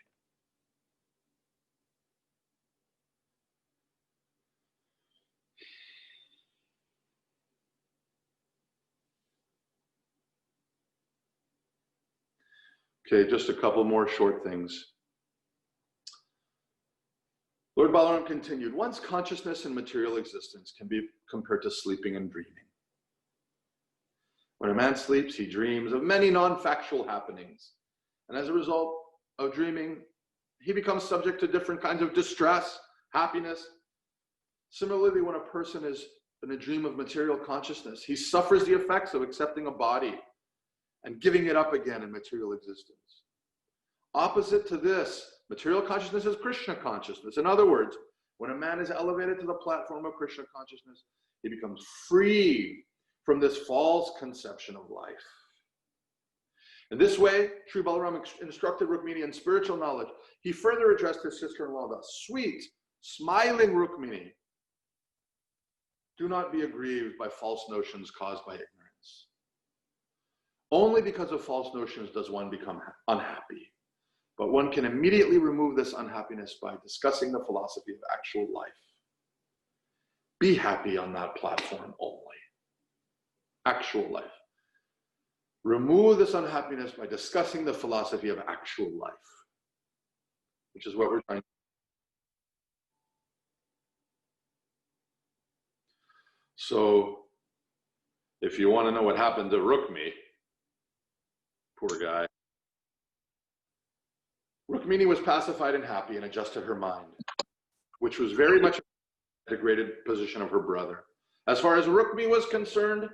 Okay, just a couple more short things. Lord Balaram continued, one's consciousness and material existence can be compared to sleeping and dreaming. When a man sleeps, he dreams of many non-factual happenings. And as a result of dreaming, he becomes subject to different kinds of distress, happiness. Similarly, when a person is in a dream of material consciousness, he suffers the effects of accepting a body and giving it up again in material existence. Opposite to this, material consciousness is Krishna consciousness. In other words, when a man is elevated to the platform of Krishna consciousness, he becomes free from this false conception of life. In this way, Sri Balaram instructed Rukmini in spiritual knowledge. He further addressed his sister-in-law thus, sweet, smiling Rukmini, do not be aggrieved by false notions caused by ignorance. Only because of false notions does one become unhappy. But one can immediately remove this unhappiness by discussing the philosophy of actual life. Be happy on that platform only. Actual life. Remove this unhappiness by discussing the philosophy of actual life, which is what we're trying to do. So, if you want to know what happened to Rukmi, poor guy, Rukmini was pacified and happy and adjusted her mind, which was very much a degraded position of her brother. As far as Rukmi was concerned,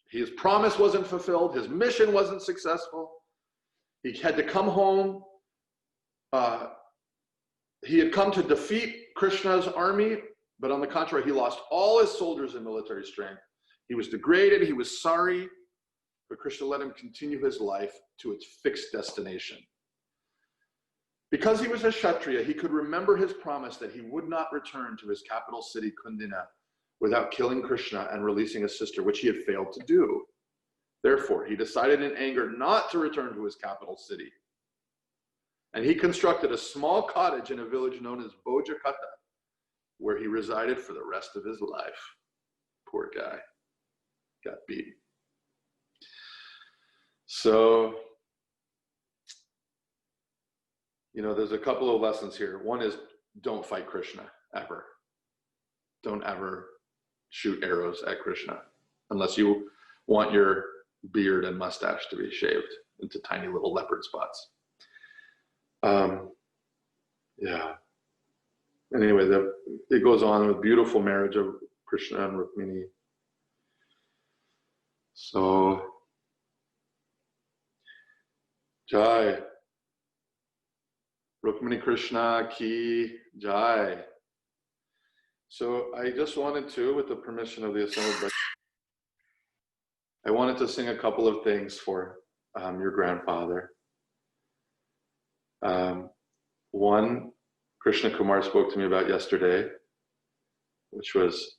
his promise wasn't fulfilled, his mission wasn't successful. He had to come home. He had come to defeat Krishna's army, but on the contrary, he lost all his soldiers in military strength. He was degraded, he was sorry, but Krishna let him continue his life to its fixed destination. Because he was a Kshatriya, he could remember his promise that he would not return to his capital city, Kundina, without killing Krishna and releasing his sister, which he had failed to do. Therefore, he decided in anger not to return to his capital city. And he constructed a small cottage in a village known as Bojakata, where he resided for the rest of his life. Poor guy. Got beat. So, there's a couple of lessons here. One is, don't fight Krishna, ever. Don't ever shoot arrows at Krishna, unless you want your beard and mustache to be shaved into tiny little leopard spots. Yeah. Anyway, it goes on with beautiful marriage of Krishna and Rukmini. So, Jai. Rukmini Krishna ki Jai. So I just wanted to, with the permission of the assembled, I wanted to sing a couple of things for your grandfather. One, Krishna Kumar spoke to me about yesterday, which was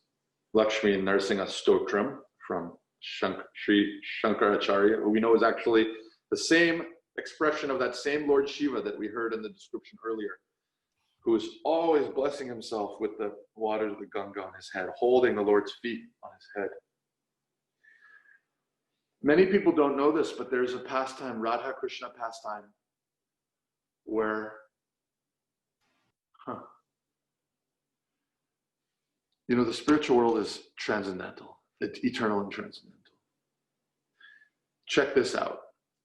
Lakshmi Narsingha Stotram from Sri Shankaracharya, who we know is actually the same expression of that same Lord Shiva that we heard in the description earlier, who is always blessing himself with the waters of the Ganga on his head, holding the Lord's feet on his head. Many people don't know this, but there's a pastime, Radha Krishna pastime, where, the spiritual world is transcendental. It's eternal and transcendental. Check this out.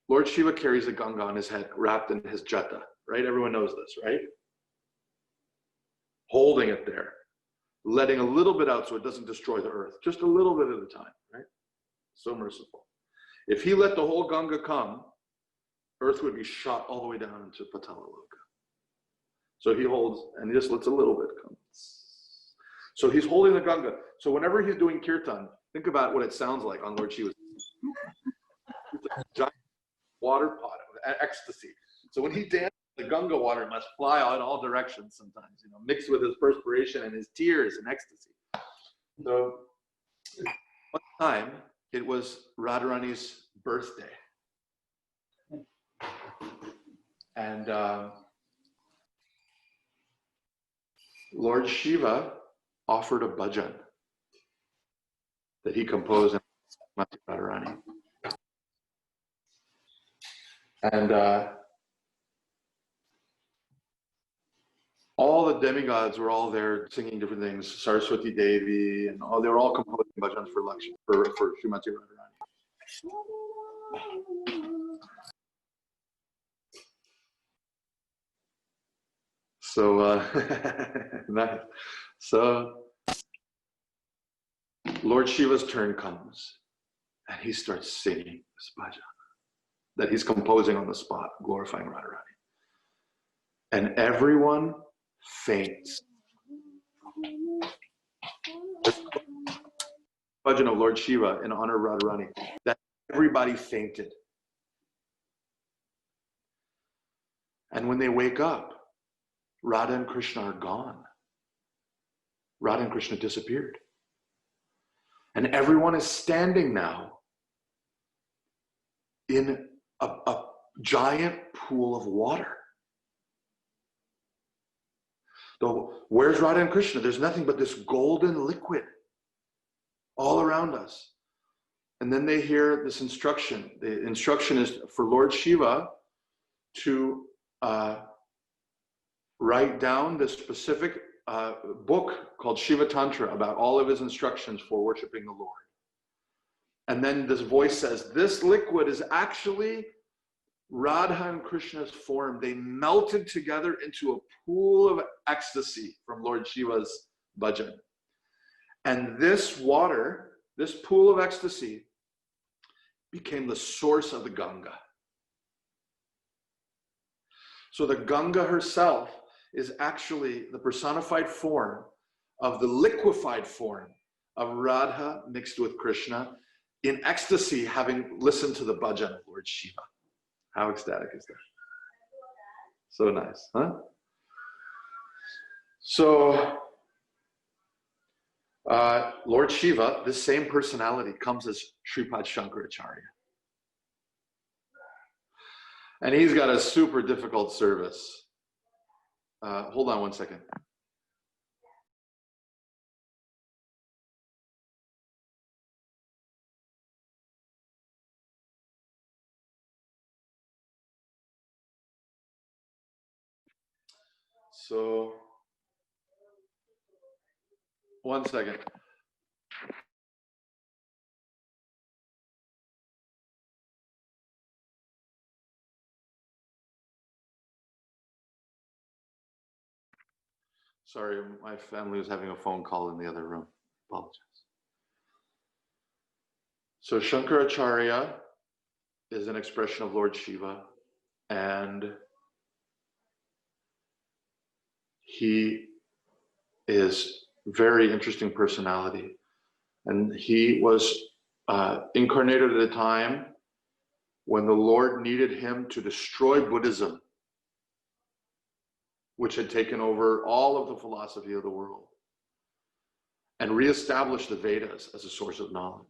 Lord Shiva carries a Ganga on his head, wrapped in his jata, right? Everyone knows this, right? Holding it there, letting a little bit out so it doesn't destroy the earth, just a little bit at a time, right? So merciful. If he let the whole Ganga come, earth would be shot all the way down into Patalaloka. So he holds, and he just lets a little bit come. So he's holding the Ganga. So whenever he's doing kirtan, think about what it sounds like on Lord Shiva. It's like a giant water pot of ecstasy. So when he dances, the Ganga water must fly out in all directions sometimes, mixed with his perspiration and his tears and ecstasy. So time, it was Radharani's birthday. And Lord Shiva offered a bhajan that he composed in Radharani. And all the demigods were all there singing different things. Saraswati Devi and all, they were all composing bhajans for Lakshmi, for Srimati Radharani. So, nice. So Lord Shiva's turn comes and he starts singing this bhajan that he's composing on the spot, glorifying Radharani. And everyone faints. Bhajan of Lord Shiva in honor of Radharani, that everybody fainted. And when they wake up, Radha and Krishna are gone. Radha and Krishna disappeared. And everyone is standing now in a giant pool of water. So where's Radha and Krishna? There's nothing but this golden liquid all around us. And then they hear this instruction. The instruction is for Lord Shiva to write down this specific book called Shiva Tantra about all of his instructions for worshiping the Lord. And then this voice says, this liquid is actually Radha and Krishna's form. They melted together into a pool of ecstasy from Lord Shiva's bhajan. And this water, this pool of ecstasy, became the source of the Ganga. So the Ganga herself is actually the personified form of the liquefied form of Radha mixed with Krishna in ecstasy, having listened to the bhajan of Lord Shiva. How ecstatic is that? So nice, huh? So Lord Shiva, this same personality, comes as Sripad Shankaracharya. And he's got a super difficult service. Hold on one second. So, one second. Sorry, my family was having a phone call in the other room. Apologize. So Shankaracharya is an expression of Lord Shiva, and he is very interesting personality. And he was incarnated at a time when the Lord needed him to destroy Buddhism, which had taken over all of the philosophy of the world, and reestablish the Vedas as a source of knowledge.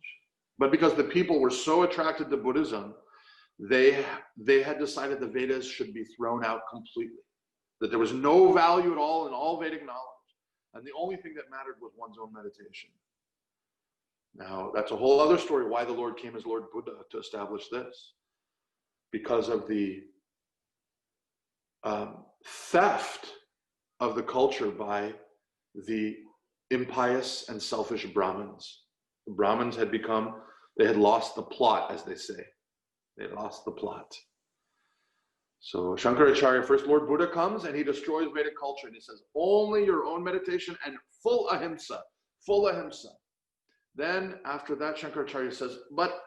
But because the people were so attracted to Buddhism, they had decided the Vedas should be thrown out completely, that there was no value at all in all Vedic knowledge, and the only thing that mattered was one's own meditation. Now, that's a whole other story why the Lord came as Lord Buddha to establish this. Because of the theft of the culture by the impious and selfish Brahmins. The Brahmins had they had lost the plot, as they say. They lost the plot. So Shankaracharya, first Lord Buddha comes and he destroys Vedic culture, and he says, only your own meditation and full ahimsa, full ahimsa. Then after that, Shankaracharya says, but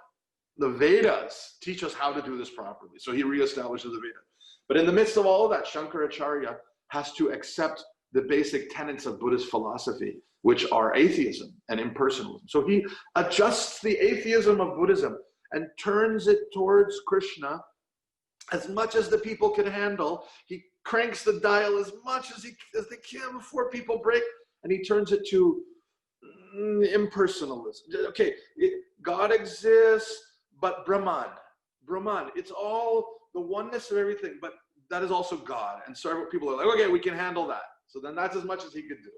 the Vedas teach us how to do this properly. So he reestablishes the Vedas. But in the midst of all of that, Shankaracharya has to accept the basic tenets of Buddhist philosophy, which are atheism and impersonalism. So he adjusts the atheism of Buddhism and turns it towards Krishna as much as the people can handle. He cranks the dial as much as they can before people break, and he turns it to impersonalism. Okay, God exists, but Brahman, it's all the oneness of everything, but that is also God. And so people are like, okay, we can handle that. So then that's as much as he could do.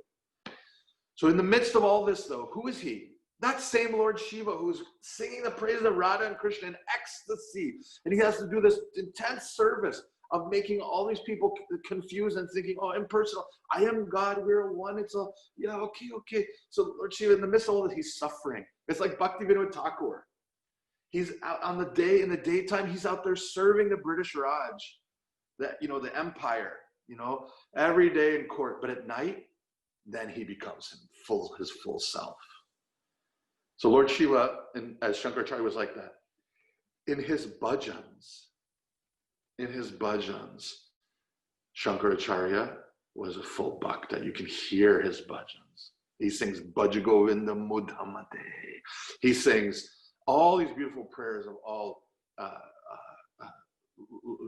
So in the midst of all this, though, who is he? That same Lord Shiva who's singing the praises of Radha and Krishna in ecstasy. And he has to do this intense service of making all these people confused and thinking, oh, impersonal. I am God, we're one. It's a, yeah, okay. So Lord Shiva, in the midst of all this, he's suffering. It's like Bhaktivinoda Thakur. He's out in the daytime, he's out there serving the British Raj, the empire, every day in court. But at night, then he becomes his full self. So Lord Shiva, as Shankaracharya was like that, in his bhajans, Shankaracharya was a full bhakta. You can hear his bhajans. He sings Bhaja Govinda Mudhamate. He sings all these beautiful prayers of all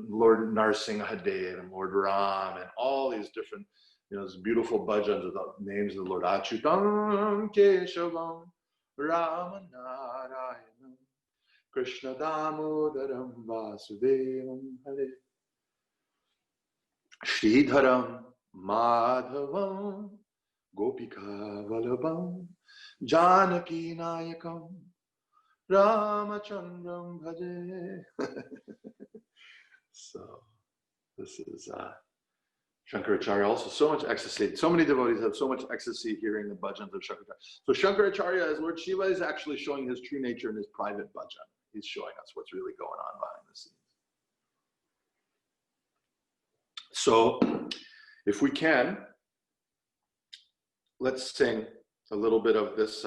Lord Narsingadev and Lord Ram and all these different, these beautiful bhajans with the names of the Lord. Achyutam Keshavam Ramanarayanam Krishna Damodaram Vasudevam Hare Sridharam Madhavam Gopika Valabham Janaki Nayakam Ramachandram Bhaje. So this is Shankaracharya. Also, so much ecstasy. So many devotees have so much ecstasy hearing the bhajans of Shankaracharya. So Shankaracharya, as Lord Shiva, is actually showing his true nature in his private bhajan. He's showing us what's really going on behind the scenes. So, if we can, let's sing a little bit of this.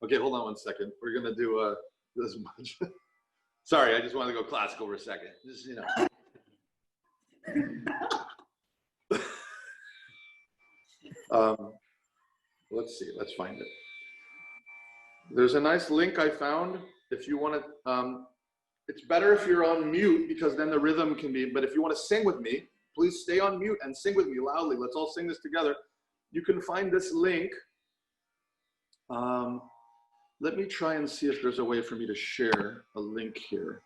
Okay, hold on one second. We're gonna do this much. Sorry, I just wanted to go classical for a second. Just let's see. Let's find it. There's a nice link I found. If you want to, it's better if you're on mute because then the rhythm can be. But if you want to sing with me, please stay on mute and sing with me loudly. Let's all sing this together. You can find this link. Let me try and see if there's a way for me to share a link here.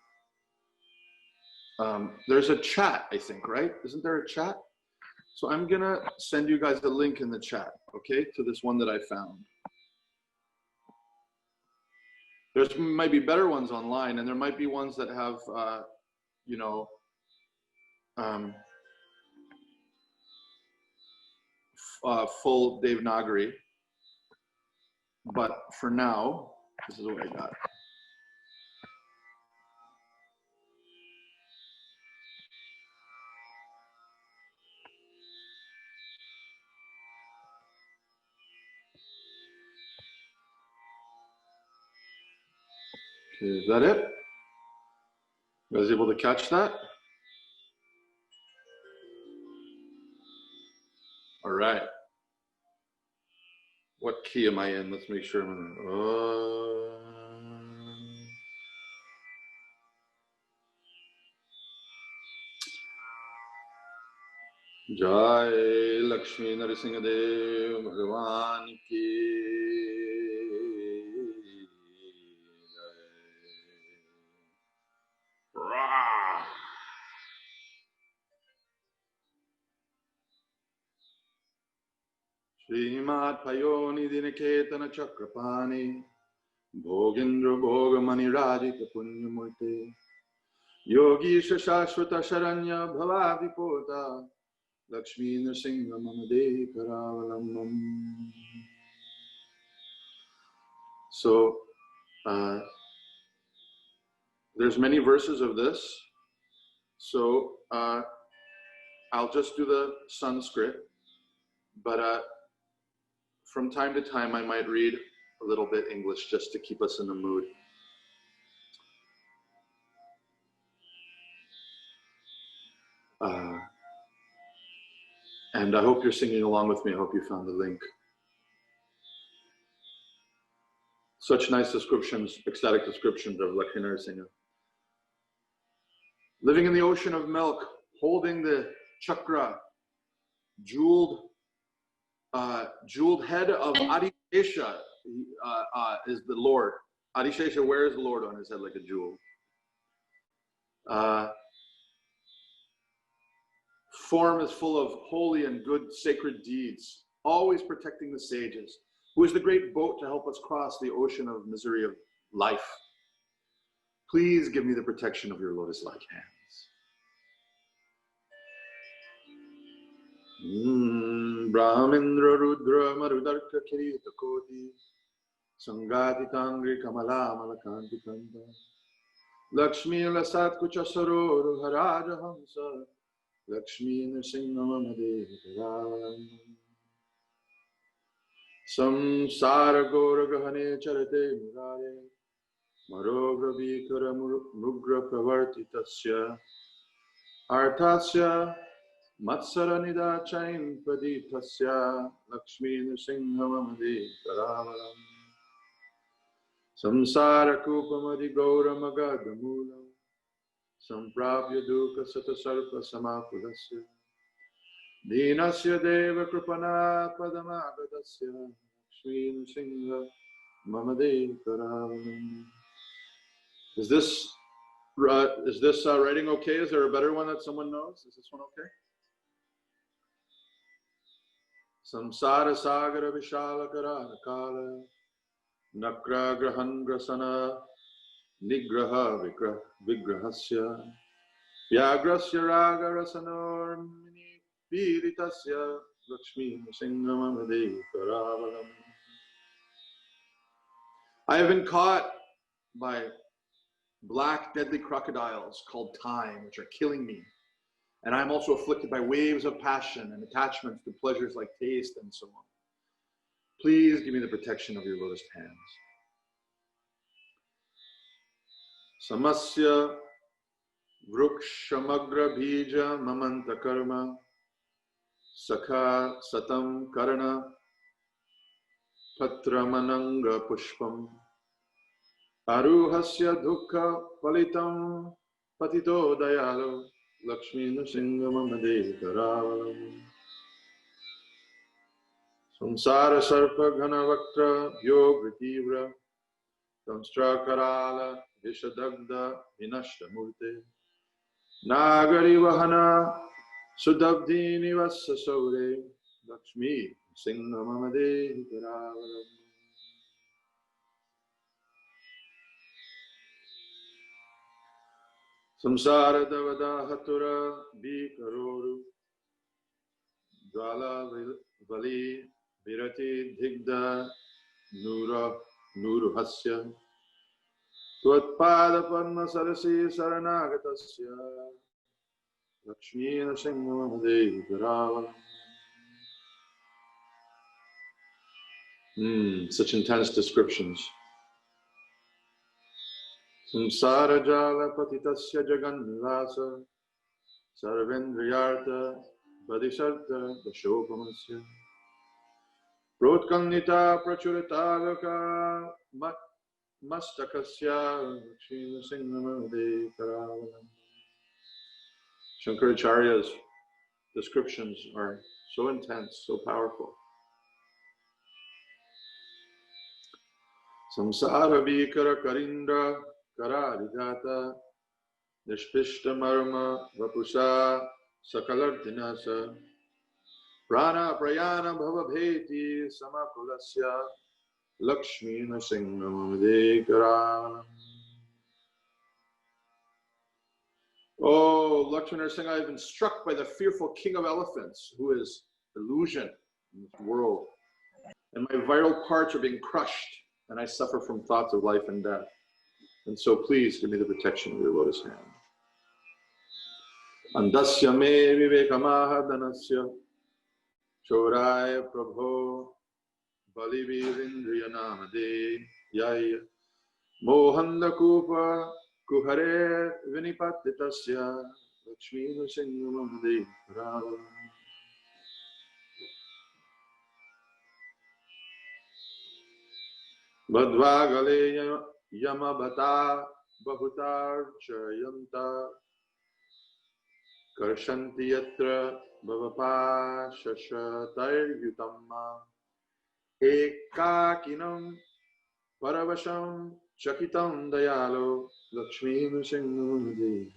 There's a chat, I think, right? Isn't there a chat? So I'm gonna send you guys a link in the chat, okay, to this one that I found. There's might be better ones online, and there might be ones that have, full Devanagari. But for now, this is what I got. Okay, is that it? You guys able to catch that? All right. What key am I in? Let's make sure I'm in. Jai Lakshmi Narasimhadev Bhagavan ki Jai. Srimad Payoni Dinaketana Chakrapani Bhogindra Bhogamani Rajita Punyamurte Yogisha Shashwata Sharanya Bhavadipota Lakshmi Nrsimha Mamade Karavalamam. So there's many verses of this. So I'll just do the Sanskrit, but from time to time I might read a little bit English just to keep us in the mood. And I hope you're singing along with me. I hope you found the link. Such nice descriptions, ecstatic descriptions of Lakshmi Narasimha. living in the ocean of milk, holding the chakra, jeweled head of Adishesha is the Lord. Adishesha wears the Lord on his head like a jewel. Form is full of holy and good sacred deeds, always protecting the sages, who is the great boat to help us cross the ocean of misery of life. Please give me the protection of your lotus-like hands. Brahmendra Rudra Marudarka Kirita Koti Sangati Tangri Kamala Malakanti Kanda Lakshmi Lasat Kuchasaro Haraja Hamsa Lakshmi Nrsimhamade Samsara Gora Gahane Charate Murare Marogra Vikara Mugra Pravarti Tasya Artasya Matsara Nida Chain Paditasya Lakshmi Nrsimhamade Karavaram Samsara Kupamadi Gaura Magadamula Samprapya Dukkha Satasarpa Samakulasya Dinasya Deva Kripana Padamagadasya Lakshmi Nrsimhamade Karavaram. Is this writing okay? Is there a better one that someone knows? Is this one okay? Samsara Sagara Vishala Karana Kala Nakra Grahan Grasana Nigraha Vigrahasya Vyagrasya Raga Rasanor Piritasya Lakshmi Nrsimhamade Karavalam. I have been caught by black deadly crocodiles called time, which are killing me. And I'm also afflicted by waves of passion and attachments to pleasures like taste and so on. Please give me the protection of your lotus hands. Samasya Vrukshamagra Bija Mamanta Karma Sakha Satam Karana Patramananga Pushpam Aruhasya Dukha Palitam Patito Dayalo Lakshmi Nrsimhamade Karavalam. Samsara Sarpa Ghanavaktra Yogativra Samstra Karala Vishadagda Vinashtamurte Nagari Vahana Sudabdini Vasasaure Lakshmi Nrsimhamade Karavalam. Samsara Davada Hatura Bikaroru Dvala Vali Virati Dhigda Nuru Hasya Twatpada Padma Sarasi Saranagatasya Lakshmi Nrsimhamade Karavalam. Such intense descriptions. Samsara Jala Patitasya Jagannilasa Sarvendriyartha Vadisartha Dashopamasya Protkannita Prachuritaloka Mastakasya Lakshmi Nrsimhamade Karavalam. Shankaracharya's descriptions are so intense, so powerful. Samsara Vikara Karindra Kararidhata Nishpishta Marma Vapusa Sakalardinasa Prana Prayana Bhavabheti Samakulasya Lakshmi Nrsimhamade Karavalam. Oh, Lakshmi Nrsimha, I have been struck by the fearful king of elephants, who is illusion in this world. And my vital parts are being crushed, and I suffer from thoughts of life and death. And so please give me the protection of your lotus hand. Andasya me vivekamaha dhanasya Choraya Prabho Balivirindriya Namade Yaya Mohanda Kupa Kuhare Vinipatitasya Lakshmi Nrsimhamade Karavalam. Vadvagale Yamabhata Bahutar Chayanta karshanti yatra bhavapa shashatayr yutamma ekakinam paravasham chakitam dayalo lakshmi nusinghamade.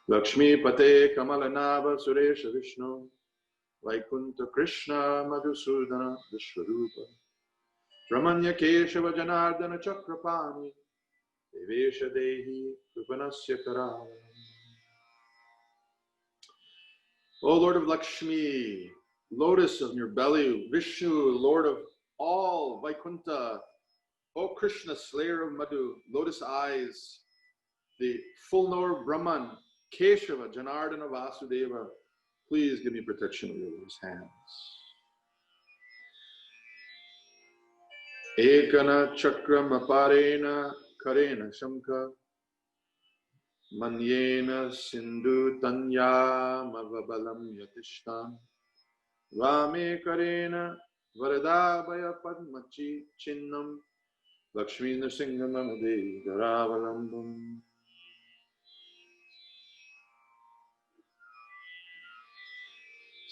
Lakshmi Pate Kamalanava Suresha Vishnu Vaikunta Krishna Madhusudana Vishwarupa Ramanya Keshava Janardana Chakrapani Devesha Dehi Kripanasya Karala. O Lord of Lakshmi, lotus of your belly, Vishnu, Lord of all, Vaikunta, O Krishna, slayer of Madhu, lotus eyes, the full knower of Brahman, Keshava, Janardana, Vasudeva, please give me protection with your lotus hands. Ekana Chakram Aparena Karena Shamka Manyena Sindhu Tanya Mavabalam Yatishtam Vame Karena Varadabaya Padmachi Chinnam Lakshmi Nrsingamamade Daravalambam.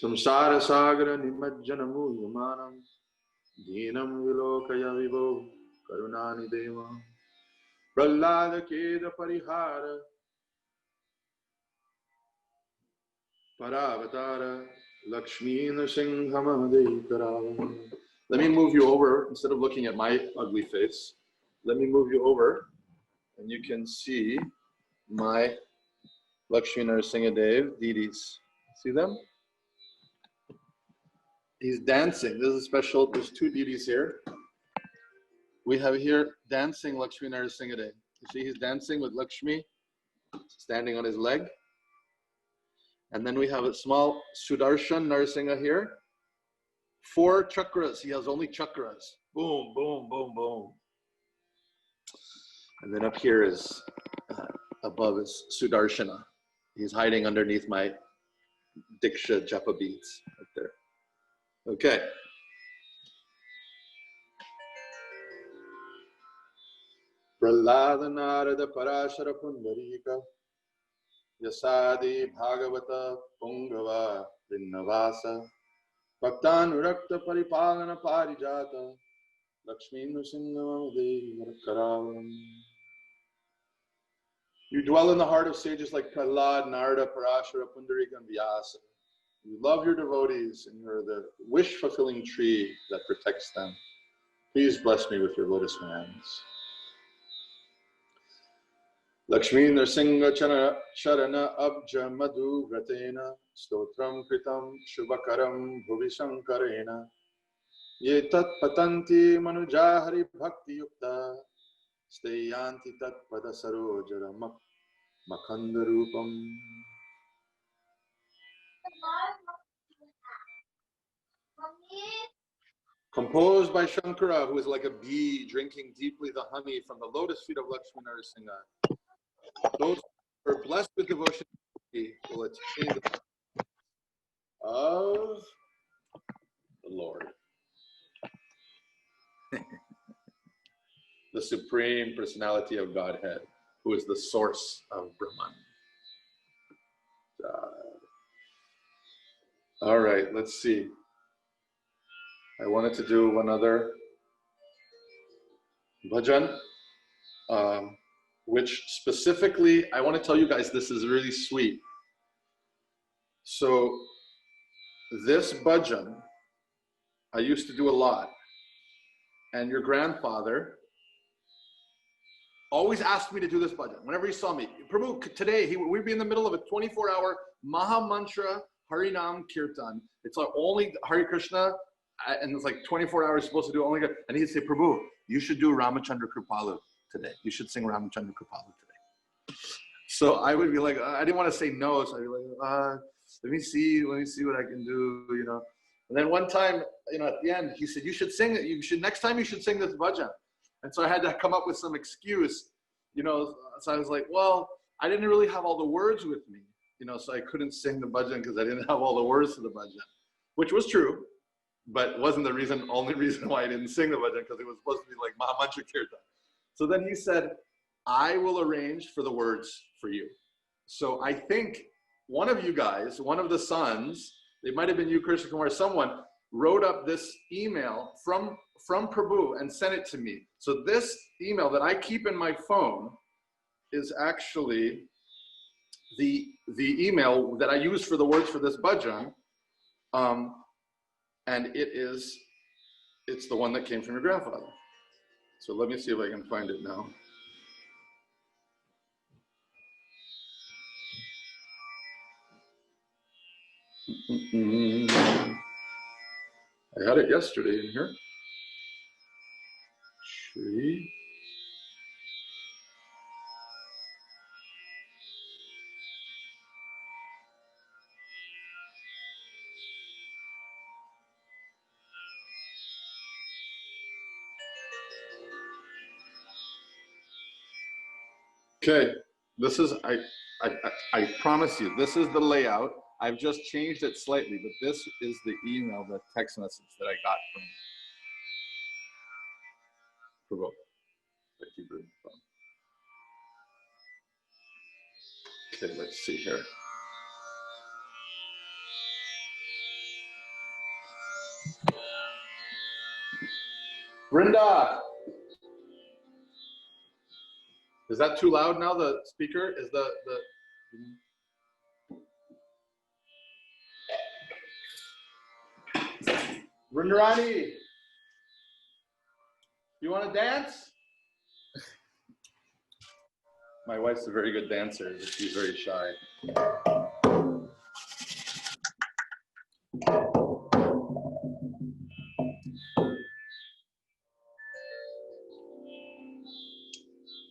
Samsara Sagara Nimajjanamu Yamanam Deenam Vilokaya Vivo Karunani Deva Prahlada Keda Parihara Paravatara Lakshmi Nrsingamamade Daravalambam. Let me move you over, instead of looking at my ugly face, let me move you over and you can see my Lakshmi Nrsingadev deities. See them? He's dancing. This is special. There's two deities here. We have here dancing Lakshmi Nrsingadev. You see he's dancing with Lakshmi, standing on his leg. And then we have a small Sudarshan Narsingha here. 4 chakras. He has only chakras. Boom, boom, boom, boom. And then up here is, above is Sudarshana. He's hiding underneath my Diksha Japa beads up there. Okay. Prahlada Narada Parashara Pundarika Yasadi Bhagavata Pungava Vinnavasa Bhaktanurakta Paripalana Parijata Lakshmi Nrsingamamade Karavam. You dwell in the heart of sages like Prahlad, Narada, Parashara, Pundarika, and Vyasa. You love your devotees and you're the wish-fulfilling tree that protects them. Please bless me with your lotus hands. Lakshmi Nrsinga Charana Abja Madhu Vratena Stotram Kritam Shubhakaram Bhuvishankarena Ye Tat Patanti Manujahari Bhakti Yukta Steyanti Tat Pada Sarojara Makhandarupam. Composed by Shankara, who is like a bee drinking deeply the honey from the lotus feet of Lakshmi Nrsinga. Those who are blessed with devotion will attain the of the Lord, the Supreme Personality of Godhead, who is the source of Brahman. All right, let's see. I wanted to do one other bhajan, which specifically, I want to tell you guys, this is really sweet. So this bhajan, I used to do a lot. And your grandfather always asked me to do this bhajan. Whenever he saw me, Prabhu, today, we'd be in the middle of a 24-hour Maha Mantra Harinam Kirtan. It's like only Hare Krishna, and it's like 24 hours supposed to do only. And he'd say, Prabhu, you should do Ramachandra Kripalu today. You should sing Ramachandra Kripalu today. So I would be like, I didn't want to say no. So I'd be like, let me see what I can do, you know. And then one time, you know, at the end, he said, you should sing it. Next time you should sing this bhajan. And so I had to come up with some excuse, you know. So I was like, well, I didn't really have all the words with me, you know, so I couldn't sing the bhajan because I didn't have all the words to the bhajan, which was true. but wasn't the only reason why I didn't sing the bhajan, because it was supposed to be like Mahamantra Kirtan. So then he said, I will arrange for the words for you. So I think one of you guys, one of the sons, it might have been you, Krishna Kumar, someone wrote up this email from Prabhu and sent it to me. So this email that I keep in my phone is actually the email that I use for the words for this bhajan. And it's the one that came from your grandfather. So let me see if I can find it now. I had it yesterday in here. Shri. Okay, this is, I promise you, this is the layout. I've just changed it slightly, but this is the email, the text message that I got from Prabhu. Okay, let's see here. Brinda! Is that too loud now, the speaker? Is the Brindarani, you want to dance? My wife's a very good dancer, but she's very shy.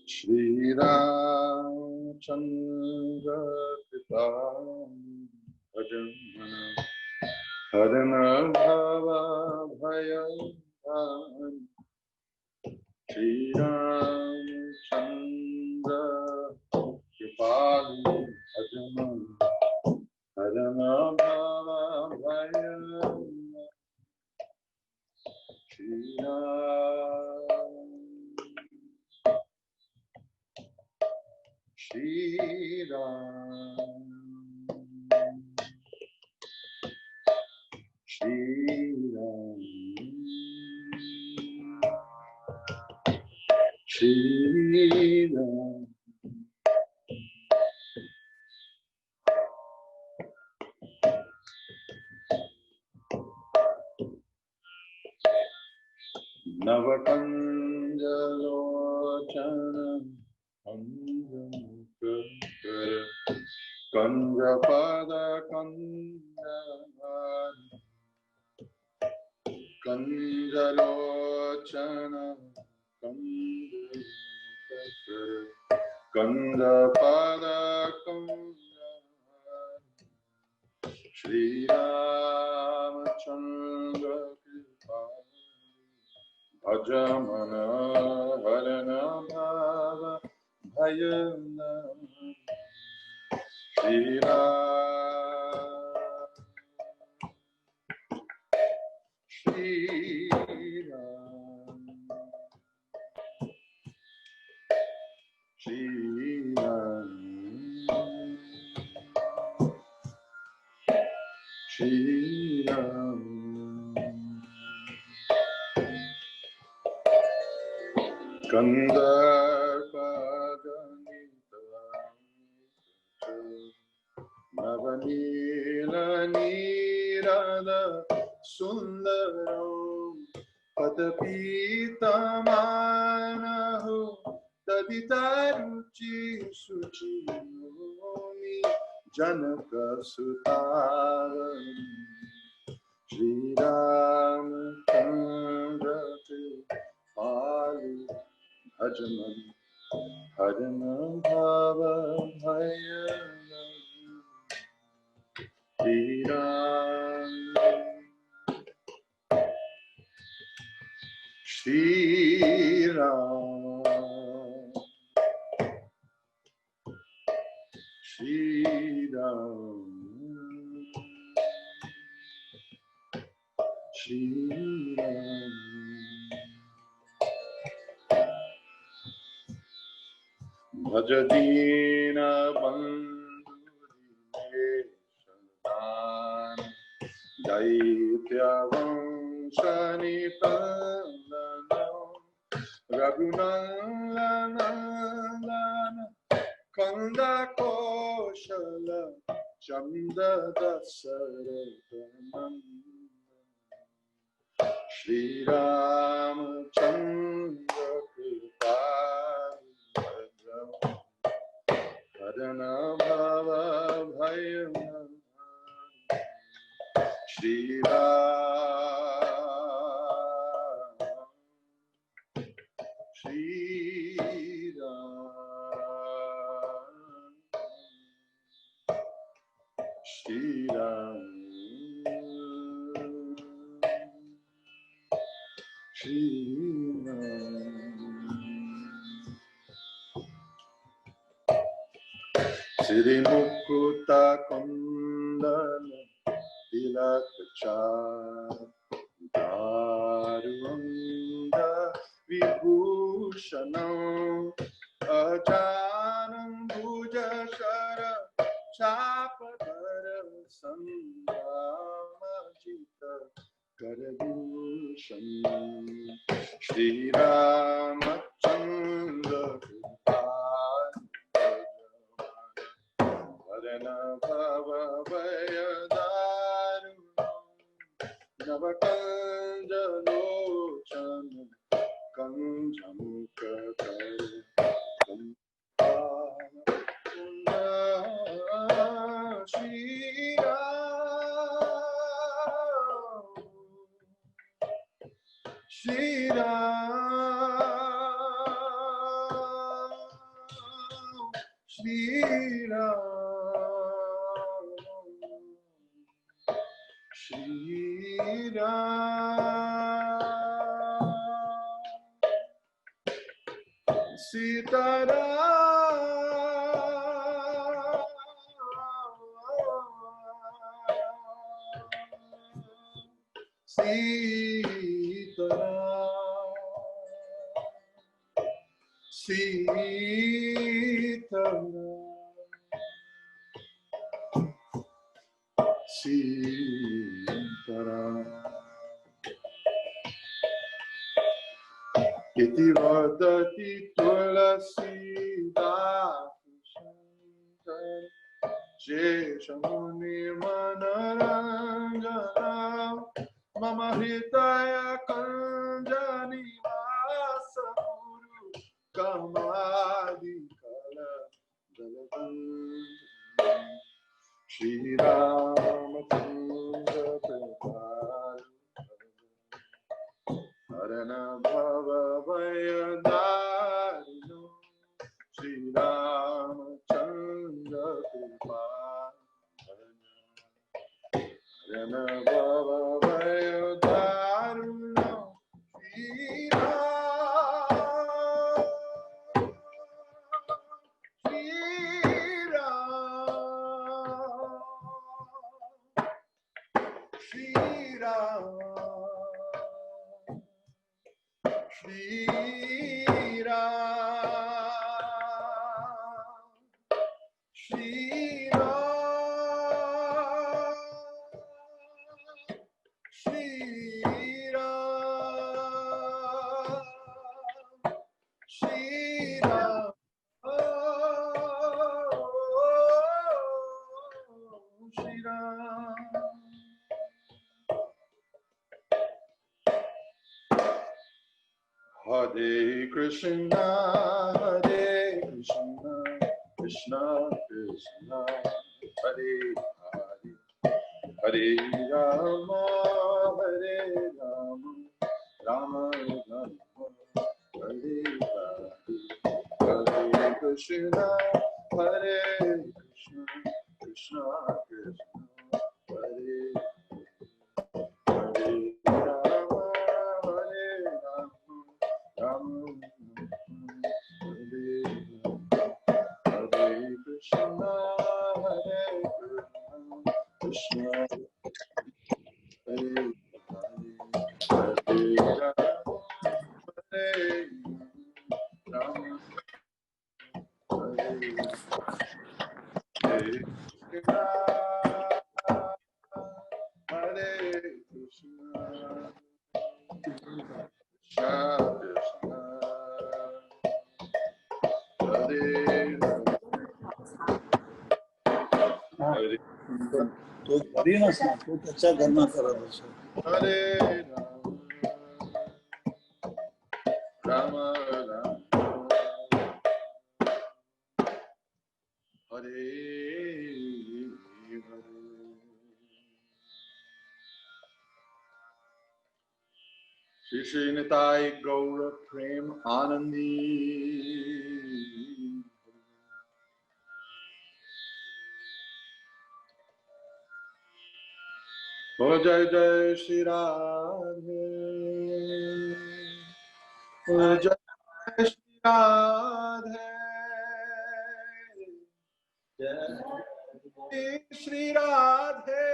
Shri Ram Chandra Pita Bhajamana Harana Bhava Bhaya Shri Ram Chandra Pita Bhajamana Harana Bhava Bhaya Shri Ram Shri Ram, Shri Ram, Shri Ram. Navakanjalochana Kanja Pada Kanja Kanjalochana Kanja Pada Kanja Shri Ramachandra Bhajamana Harana Bhava Bhayana Shri Ram Shri Ram Shri Ram Shri Ram Kanda Padanita Navanila Nirada Sundaro Patapita Manaho Taditaruchi Suchiyoni Janaka Sutara Shri Ram Chandra Pali Bhajaman Harana Bhava Bhayana Shri Ram Shri Ram Shri Ram Shri Ram. Bhajadina bandhu dineshadan Daitya vanshani pandanam Raghunandanana Kanda Koshala Chanda Dasaratanam Shri Ramachandra Kripal Padana Bhava Bhayana Shri Ram Shri Ram Shri Ram Shri Ram Siddhi Mukta Kundala Tilakachar Daruvanga Vibhushanam Ajanam Bhujashara Chapadara Sandhamajita Karadushan Shri Ramachandra Varana Bhava Vayadaru Navakanja Lochana Kanjamuka Shri Ram Shri Ram Shri Ram Shri Ram Sitaram Sitaram Sitaram Sitaram Iti vadati Tulasidasan Jeshamuni Manaranjanam Mama Hritaya Kanjani Vasaguru Kamadi Kala Dalabandham Shri Ramachandra Prabhu Harana Bhava Vayadarino Shri Ramachandra Kripal Harana Bhava Vayadarino Shri Ram Shri Ram Shri Ram Shri Ram Shri Ram Shri Ram Shri Ram Shri Ram Hare Krishna, Hare Krishna, Krishna Krishna, Hare Hare, Hare Rama, Hare Rama, Rama Rama, Hare Hare, Hare Krishna, Hare Krishna, Krishna Krishna, Hare Hare Rama, Hare Rama, Rama Hare Hare Krishna, Hare Krishna, Krishna Hare Hare. तो करीनच ना तो त्याच्या घरनं करत असतो. Hare Rama, Hare Hare. Shri Shri Nitai Gaura Prem Anandi. Oh Jai Jai Shri Radhe. Oh Jai Jai Shri Radhe. Jai Shri Radhe.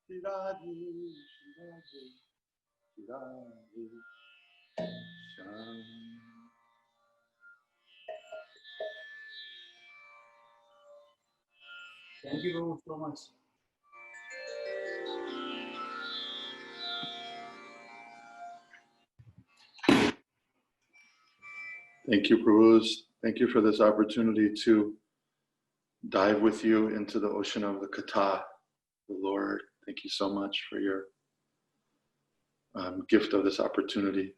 Shri Radhe, Shri Radhe, Shri Radhe, Sham. Thank you so much. Thank you, Prabhu. Thank you for this opportunity to dive with you into the ocean of the Katha, the Lord. Thank you so much for your gift of this opportunity.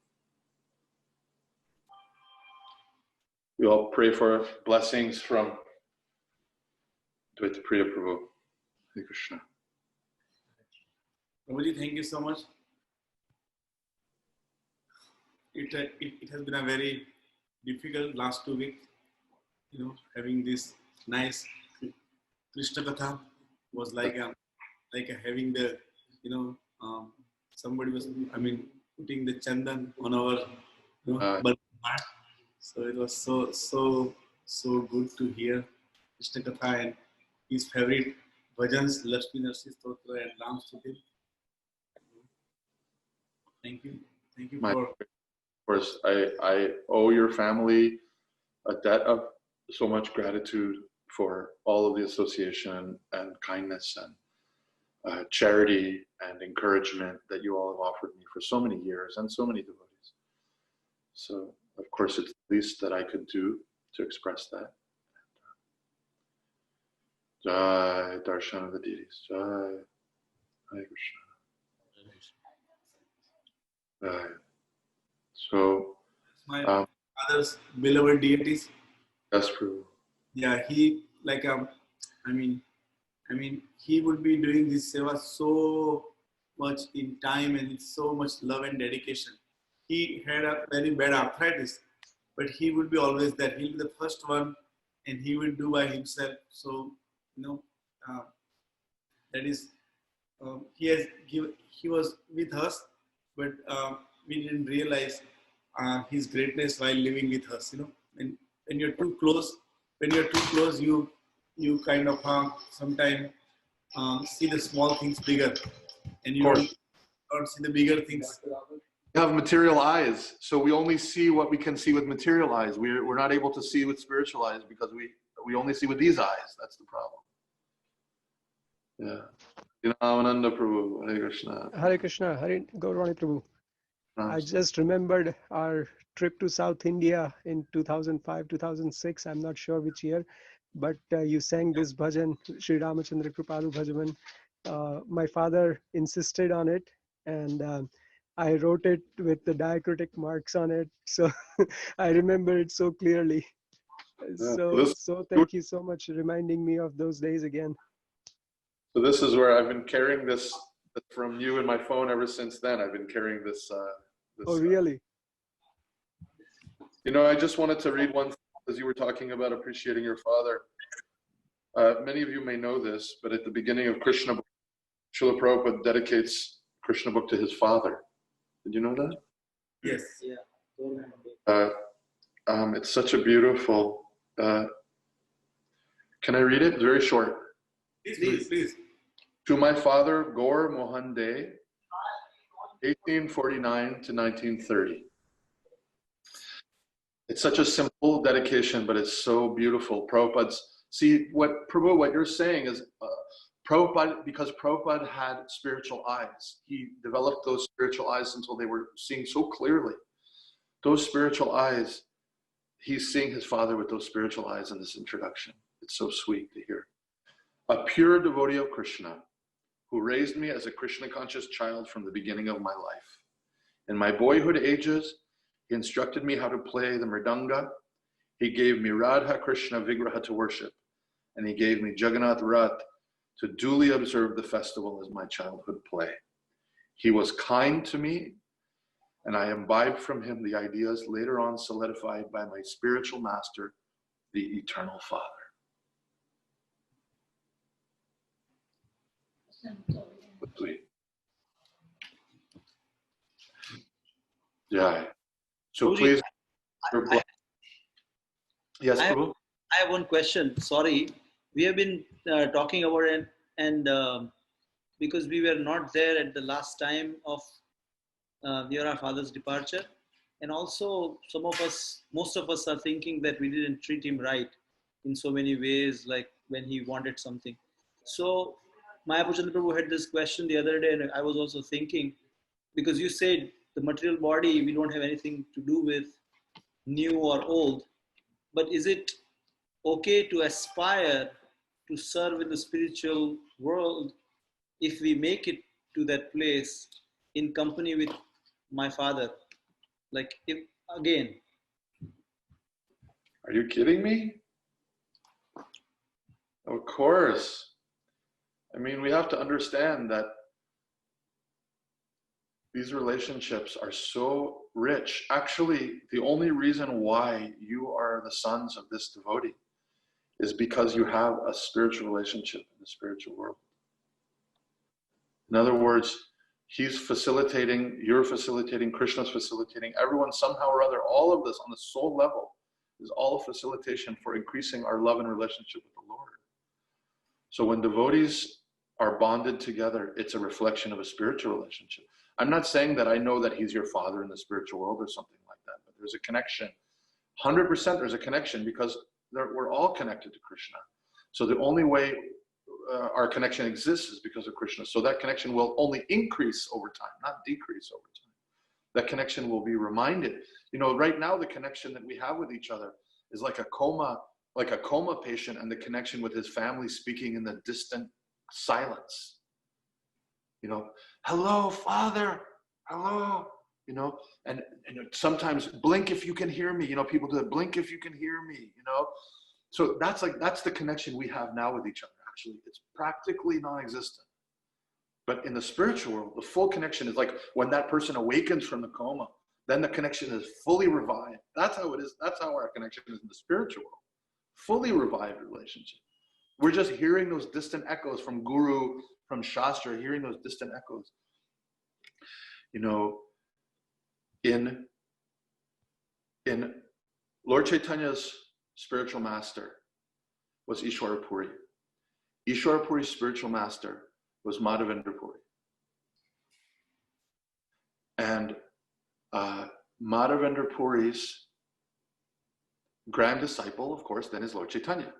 We all pray for blessings from Dvaita Priya Prabhu. Hare Krishna. Prabhuji, thank you so much. It has been a very difficult last 2 weeks. Having this nice Krishna Katha was like having the somebody was putting the chandan on our heart. So it was so good to hear Krishna Katha and his favorite bhajans, Lakshmi Narsi Stotra and Ram Stuti. Thank you for. Of course, I owe your family a debt of so much gratitude for all of the association and kindness and charity and encouragement that you all have offered me for so many years and so many devotees. So, of course, it's the least that I could do to express that. Jai Darshan of the deities. Jai Hare Krishna. Jai. So, My father's beloved deities. Yes, Prabhu. Yeah, he he would be doing this seva so much in time and with so much love and dedication. He had a very bad arthritis, but he would be always there. He'll be the first one, and he will do by himself. So that is he was with us, but we didn't realize his greatness while living with us. And when you're too close, you kind of sometimes see the small things bigger, and you don't see the bigger things. We have material eyes, so we only see what we can see with material eyes. We're not able to see with spiritual eyes because we only see with these eyes. That's the problem. Yeah. Ananda Prabhu, Hare Krishna. Hare Krishna, Hare Gaura Prabhu. I just remembered our trip to South India in 2005, 2006. I'm not sure which year, but you sang this bhajan, Sri Ramachandra Kripalu Bhajaman. My father insisted on it, and I wrote it with the diacritic marks on it. So I remember it so clearly. So thank you so much for reminding me of those days again. So this is where I've been carrying this from you in my phone ever since then. I've been carrying this. Oh, really? I just wanted to read one thing as you were talking about appreciating your father. Many of you may know this, but at the beginning of Krishna book, Srila Prabhupada dedicates Krishna book to his father. Did you know that? Yes. Yeah. It's such a beautiful. Can I read it? It's very short. Please. To my father, Gaura Mohan De, 1849 to 1930. It's such a simple dedication, but it's so beautiful. Prabhupada, see what you're saying is Prabhupada, because Prabhupada had spiritual eyes, he developed those spiritual eyes until they were seeing so clearly. Those spiritual eyes, he's seeing his father with those spiritual eyes in this introduction. It's so sweet to hear. A pure devotee of Krishna, who raised me as a Krishna conscious child from the beginning of my life. In my boyhood ages, he instructed me how to play the mridanga. He gave me Radha Krishna Vigraha to worship, and he gave me Jagannath Rath to duly observe the festival as my childhood play. He was kind to me, and I imbibed from him the ideas later on solidified by my spiritual master, the Eternal Father. Sweet. Yeah. So Prabhuji, please. I- Yes, I- Prabhu? I have one question. Sorry, we have been talking about it, and because we were not there at the last time of near our father's departure, and also some of us, most of us, are thinking that we didn't treat him right in so many ways, like when he wanted something. So, Mahaprabhu Prabhu had this question the other day, and I was also thinking, because you said the material body we don't have anything to do with, new or old, but is it okay to aspire to serve in the spiritual world if we make it to that place in company with my father? Like, if again, Are you kidding me? Of course. I mean, we have to understand that these relationships are so rich. Actually, the only reason why you are the sons of this devotee is because you have a spiritual relationship in the spiritual world. In other words, he's facilitating, you're facilitating, Krishna's facilitating, everyone somehow or other, all of this on the soul level is all a facilitation for increasing our love and relationship with the Lord. So when devotees are bonded together, it's a reflection of a spiritual relationship. I'm not saying that I know that he's your father in the spiritual world or something like that, but there's a connection. 100% there's a connection because we're all connected to Krishna. So the only way our connection exists is because of Krishna. So that connection will only increase over time, not decrease over time. That connection will be reminded. You know, right now the connection that we have with each other is like a coma patient and the connection with his family speaking in the distant silence. You know, hello, Father, hello, you know, and sometimes blink if you can hear me. You know, people do it, blink if you can hear me, you know. So that's the connection we have now with each other. Actually, it's practically non-existent. But in the spiritual world, the full connection is like when that person awakens from the coma, then the connection is fully revived. That's how it is. That's how our connection is in the spiritual world. Fully revived relationship. We're just hearing those distant echoes from Guru, from Shastra, hearing those distant echoes. You know, in Lord Chaitanya's spiritual master was Ishwara Puri. Ishwara Puri's spiritual master was Madhavendra Puri. And Madhavendra Puri's grand disciple, of course, then is Lord Chaitanya.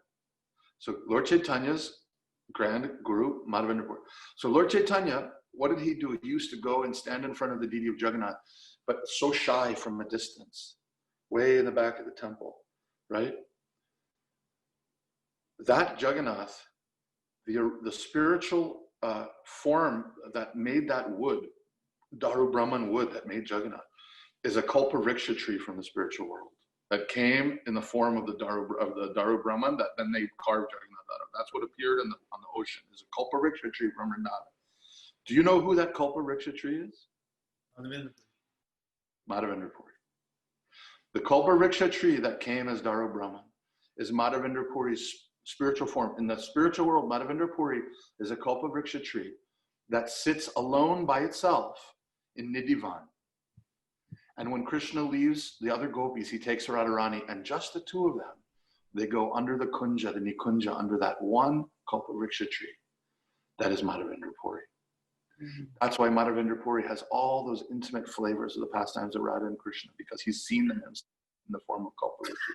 So Lord Chaitanya's grand guru, Madhavendra Puri. So Lord Chaitanya, what did he do? He used to go and stand in front of the deity of Jagannath, but so shy from a distance, way in the back of the temple, right? That Jagannath, the spiritual form that made that wood, Daru Brahman wood that made Jagannath, is a Kalpavriksha tree from the spiritual world that came in the form of the Daru Brahman that then they carved Jagannath out of. That's what appeared on the ocean, is a Kalpavriksha tree from Vrindavan. Do you know who that Kalpavriksha tree is? Madhavendra Puri. The Kalpavriksha tree that came as Daru Brahman is Madhavendra Puri's spiritual form. In the spiritual world, Madhavendra Puri is a Kalpavriksha tree that sits alone by itself in Nidhivan. And when Krishna leaves the other gopis, he takes Radharani, and just the two of them, they go under the kunja, the Nikunja, under that one Kalpavriksha tree. That is Madhavendra Puri. Mm-hmm. That's why Madhavendra Puri has all those intimate flavors of the pastimes of Radha and Krishna, because he's seen them in the form of Kalpavriksha.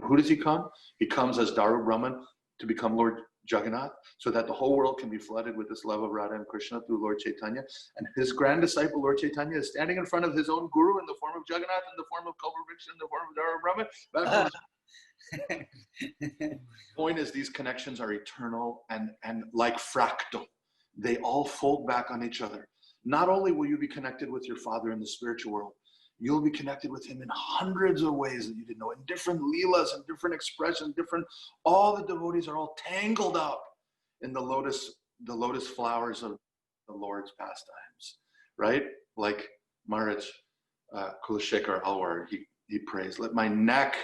Who does he come? He comes as Daru Brahman to become Lord Jagannath, so that the whole world can be flooded with this love of Radha and Krishna through Lord Chaitanya. And his grand disciple, Lord Chaitanya, is standing in front of his own guru in the form of Jagannath, in the form of Kalpavriksha, in the form of Dara Brahma. Point is, these connections are eternal and like fractal. They all fold back on each other. Not only will you be connected with your Father in the spiritual world, you'll be connected with him in hundreds of ways that you didn't know, in different leelas and different expressions, all the devotees are all tangled up in the lotus flowers of the Lord's pastimes, right? Like Maharaj Kulashekar Alwar, he prays, let my neck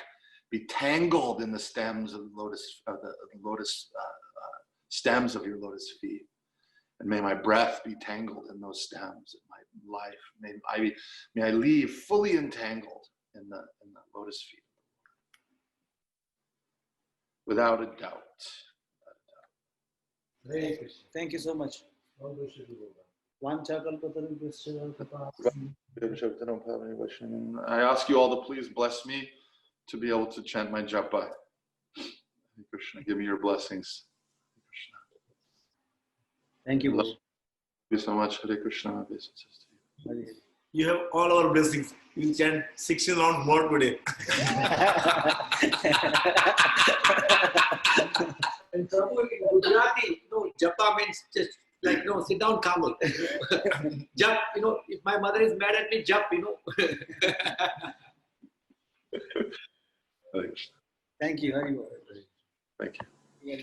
be tangled in the stems of stems of your lotus feet. And may my breath be tangled in those stems. In my life, may I leave fully entangled in the lotus feet, without a doubt. Thank you so much. I ask you all to please bless me to be able to chant my japa. Hare Krishna, give me your blessings. Hare Krishna. Thank you. Thank you so much. Hare Krishna. You have all our blessings. You chant 16 rounds more today. And Prabhu, in Gujarati, japa means just like, sit down, Kamal. Jap, if my mother is mad at me, jap, Thank you. Hari Bol. Thank you. Yeah.